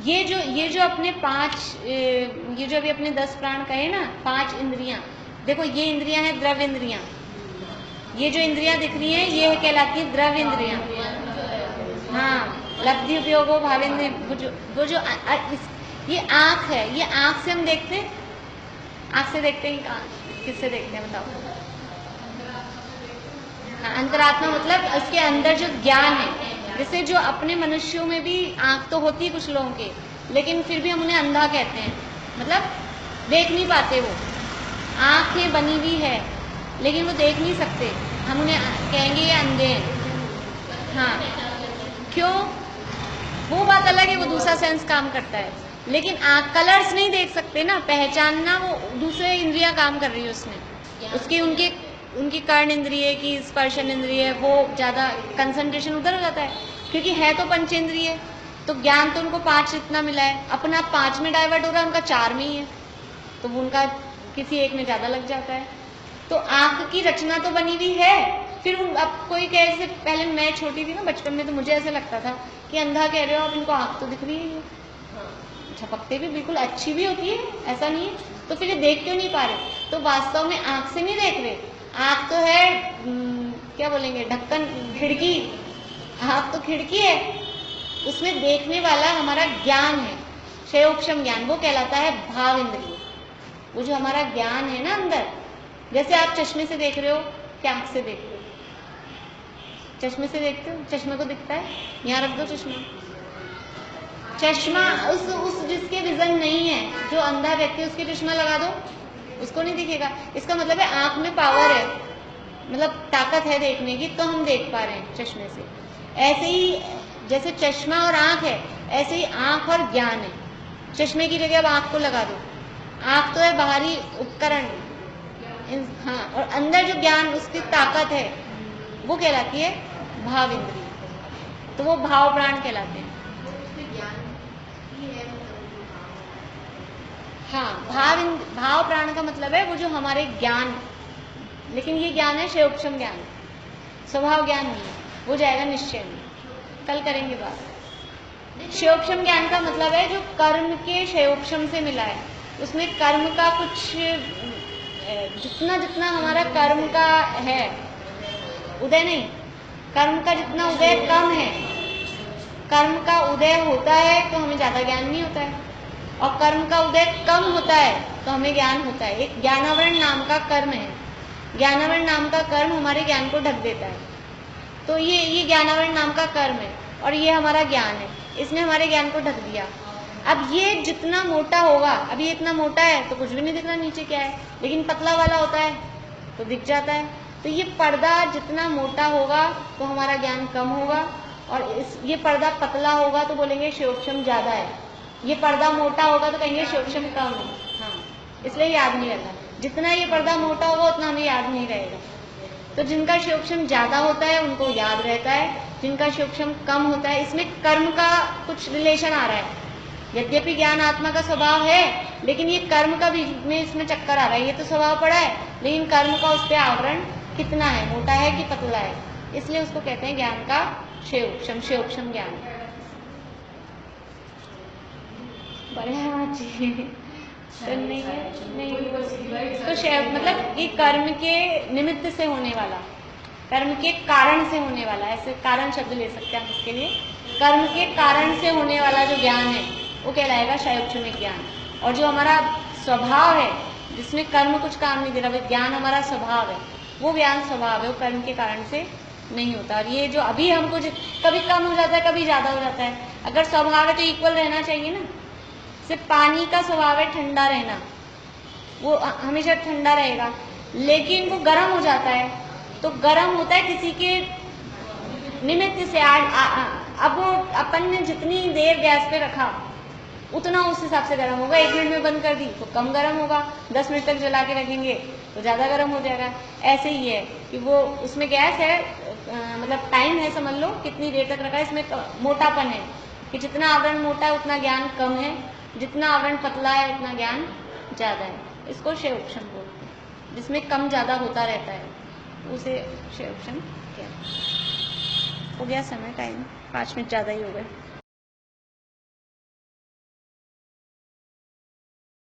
ये जो अपने 5, ये जो अभी अपने 10 प्राण कहे ना, 5 इंद्रियां, देखो ये इंद्रियां हैं द्रव्य इंद्रियां, ये जो इंद्रियां दिख रही हैं ये कहलाती है द्रव्य इंद्रियां। हाँ, लब्धि उपयोगो भावेंद्रिय, वो जो ये आँख है, ये आँख से हम देखते हैं, आँख से देखते हैं, किससे देखते हैं बताओ? हाँ, अंतरात्मा मतलब उसके अंदर जो ज्ञान है। जैसे जो अपने मनुष्यों में भी आँख तो होती है कुछ लोगों के, लेकिन फिर भी हम उन्हें अंधा कहते हैं, मतलब देख नहीं पाते, वो आँखें बनी हुई है लेकिन वो देख नहीं सकते, हम उन्हें कहेंगे ये अंधे हैं। हाँ, क्यों? वो बात अलग है, वो दूसरा सेंस काम करता है, लेकिन आँख कलर्स नहीं देख सकते ना, पहचानना वो दूसरे इंद्रियां काम कर रही है उसमें, उसकी उनकी कर्ण इंद्रिय की, स्पर्शन इंद्रिय, वो ज़्यादा कंसंट्रेशन उधर हो जाता है, क्योंकि है तो पंचेंद्रिय, तो ज्ञान तो उनको 5 इतना मिला है, अपना 5 में डाइवर्ट हो रहा है, उनका 4 में ही है, तो उनका किसी एक में ज़्यादा लग जाता है। तो आँख की रचना तो बनी हुई है। फिर अब कोई कहे, जैसे पहले मैं छोटी थी ना, बचपन में, तो मुझे ऐसा लगता था कि अंधा कह रहे हो आप, इनको आँख तो दिख रही है, झपकते भी बिल्कुल अच्छी भी होती है, ऐसा नहीं है, तो फिर ये देख क्यों नहीं पा रहे? तो वास्तव में आँख से नहीं देख रहे, आँख तो है क्या बोलेंगे, ढक्कन, खिड़की, आँख तो खिड़की है, उसमें देखने वाला हमारा ज्ञान है, क्षयोक्षम ज्ञान, वो कहलाता है भाव इंद्रिय। वो जो हमारा ज्ञान है ना अंदर, जैसे आप चश्मे से देख रहे हो, क्या आँख से देख रहे हो? चश्मे से देखते हो, चश्मे को दिखता है, यहाँ रख दो चश्मा, उस जिसके विजन नहीं है, जो अंधा व्यक्ति, उसके चश्मा लगा दो, उसको नहीं दिखेगा। इसका मतलब है आँख में पावर है, मतलब ताकत है देखने की, तो हम देख पा रहे हैं चश्मे से। ऐसे ही जैसे चश्मा और आंख है, ऐसे ही आंख और ज्ञान है। चश्मे की जगह अब आंख को लगा दो, आंख तो है बाहरी उपकरण, हाँ, और अंदर जो ज्ञान उसकी ताकत है वो कहलाती है भाव इंद्रिय, तो वो भाव प्राण कहलाते हैं। हाँ, भाव प्राण का मतलब है वो जो हमारे ज्ञान, लेकिन ये ज्ञान है क्षयोक्षम ज्ञान, स्वभाव ज्ञान नहीं है, वो जाएगा निश्चय में, कल करेंगे बात। क्षयोक्षम ज्ञान का मतलब है जो कर्म के क्षयोक्षम से मिला है, उसमें कर्म का कुछ जितना जितना हमारा कर्म का है उदय नहीं, कर्म का जितना उदय कम है, कर्म का उदय होता है तो हमें ज्यादा ज्ञान नहीं होता है, और कर्म का उदय कम होता है तो हमें ज्ञान होता है। एक ज्ञानावरण नाम का कर्म है, ज्ञानावरण नाम का कर्म हमारे ज्ञान को ढक देता है, तो ये ज्ञानावरण नाम का कर्म है और ये हमारा ज्ञान है, इसने हमारे ज्ञान को ढक दिया। अब ये जितना मोटा होगा, अभी ये इतना मोटा है तो कुछ भी नहीं दिख रहा नीचे क्या है, लेकिन पतला वाला होता है तो दिख जाता है। तो ये पर्दा जितना मोटा होगा तो हमारा ज्ञान कम होगा, और ये पर्दा पतला होगा तो बोलेंगे क्षयोक्षम ज्यादा है, ये पर्दा मोटा होगा तो कहेंगे क्षयोक्षम कम है। हाँ, इसलिए याद नहीं रहता, जितना ये पर्दा मोटा होगा उतना हमें याद नहीं रहेगा। तो जिनका क्षयोक्षम ज्यादा होता है उनको याद रहता है, जिनका क्षयोक्षम कम होता है, इसमें कर्म का कुछ रिलेशन आ रहा है। यद्यपि ज्ञान आत्मा का स्वभाव है, लेकिन ये कर्म का भी में इसमें चक्कर आ रहा है, ये तो स्वभाव पड़ा है लेकिन कर्म का उस पर आवरण कितना है, मोटा है कि पतला है, इसलिए उसको कहते हैं ज्ञान का क्षयोक्षम, क्षयोक्षम ज्ञान। तो नहीं तो मतलब ये कर्म के निमित्त से होने वाला, कर्म के कारण से होने वाला, ऐसे कारण शब्द ले सकते हैं हम इसके लिए, कर्म के कारण से होने वाला जो ज्ञान है वो कहलाएगा क्षयोक्षमिक ज्ञान। और जो हमारा स्वभाव है जिसमें कर्म कुछ काम नहीं दे रहा, ज्ञान हमारा स्वभाव है, वो ज्ञान स्वभाव है, वो कर्म के कारण से नहीं होता। और ये जो अभी हमको कभी कम हो जाता है कभी ज्यादा हो जाता है, अगर स्वभाव है तो इक्वल रहना चाहिए ना। सिर्फ पानी का स्वभाव है ठंडा रहना, वो हमेशा ठंडा रहेगा, लेकिन वो गर्म हो जाता है तो गर्म होता है किसी के निमित्त से। अब वो अपन ने जितनी देर गैस पे रखा उतना उस हिसाब से गर्म होगा, 1 मिनट में बंद कर दी तो कम गर्म होगा, 10 मिनट तक जला के रखेंगे तो ज्यादा गर्म हो जाएगा। ऐसे ही है कि वो उसमें गैस है, मतलब टाइम है, समझ लो कितनी देर तक रखा है, इसमें मोटापन है कि जितना आवरण मोटा है उतना ज्ञान कम है, जितना आवरण पतला है उतना ज्ञान ज्यादा है। इसको क्षयोक्षम बोलते हैं, जिसमें कम ज्यादा होता रहता है उसे क्षयोक्षम कहते हैं। हो गया समय, टाइम 5 मिनट ज्यादा ही हो गए।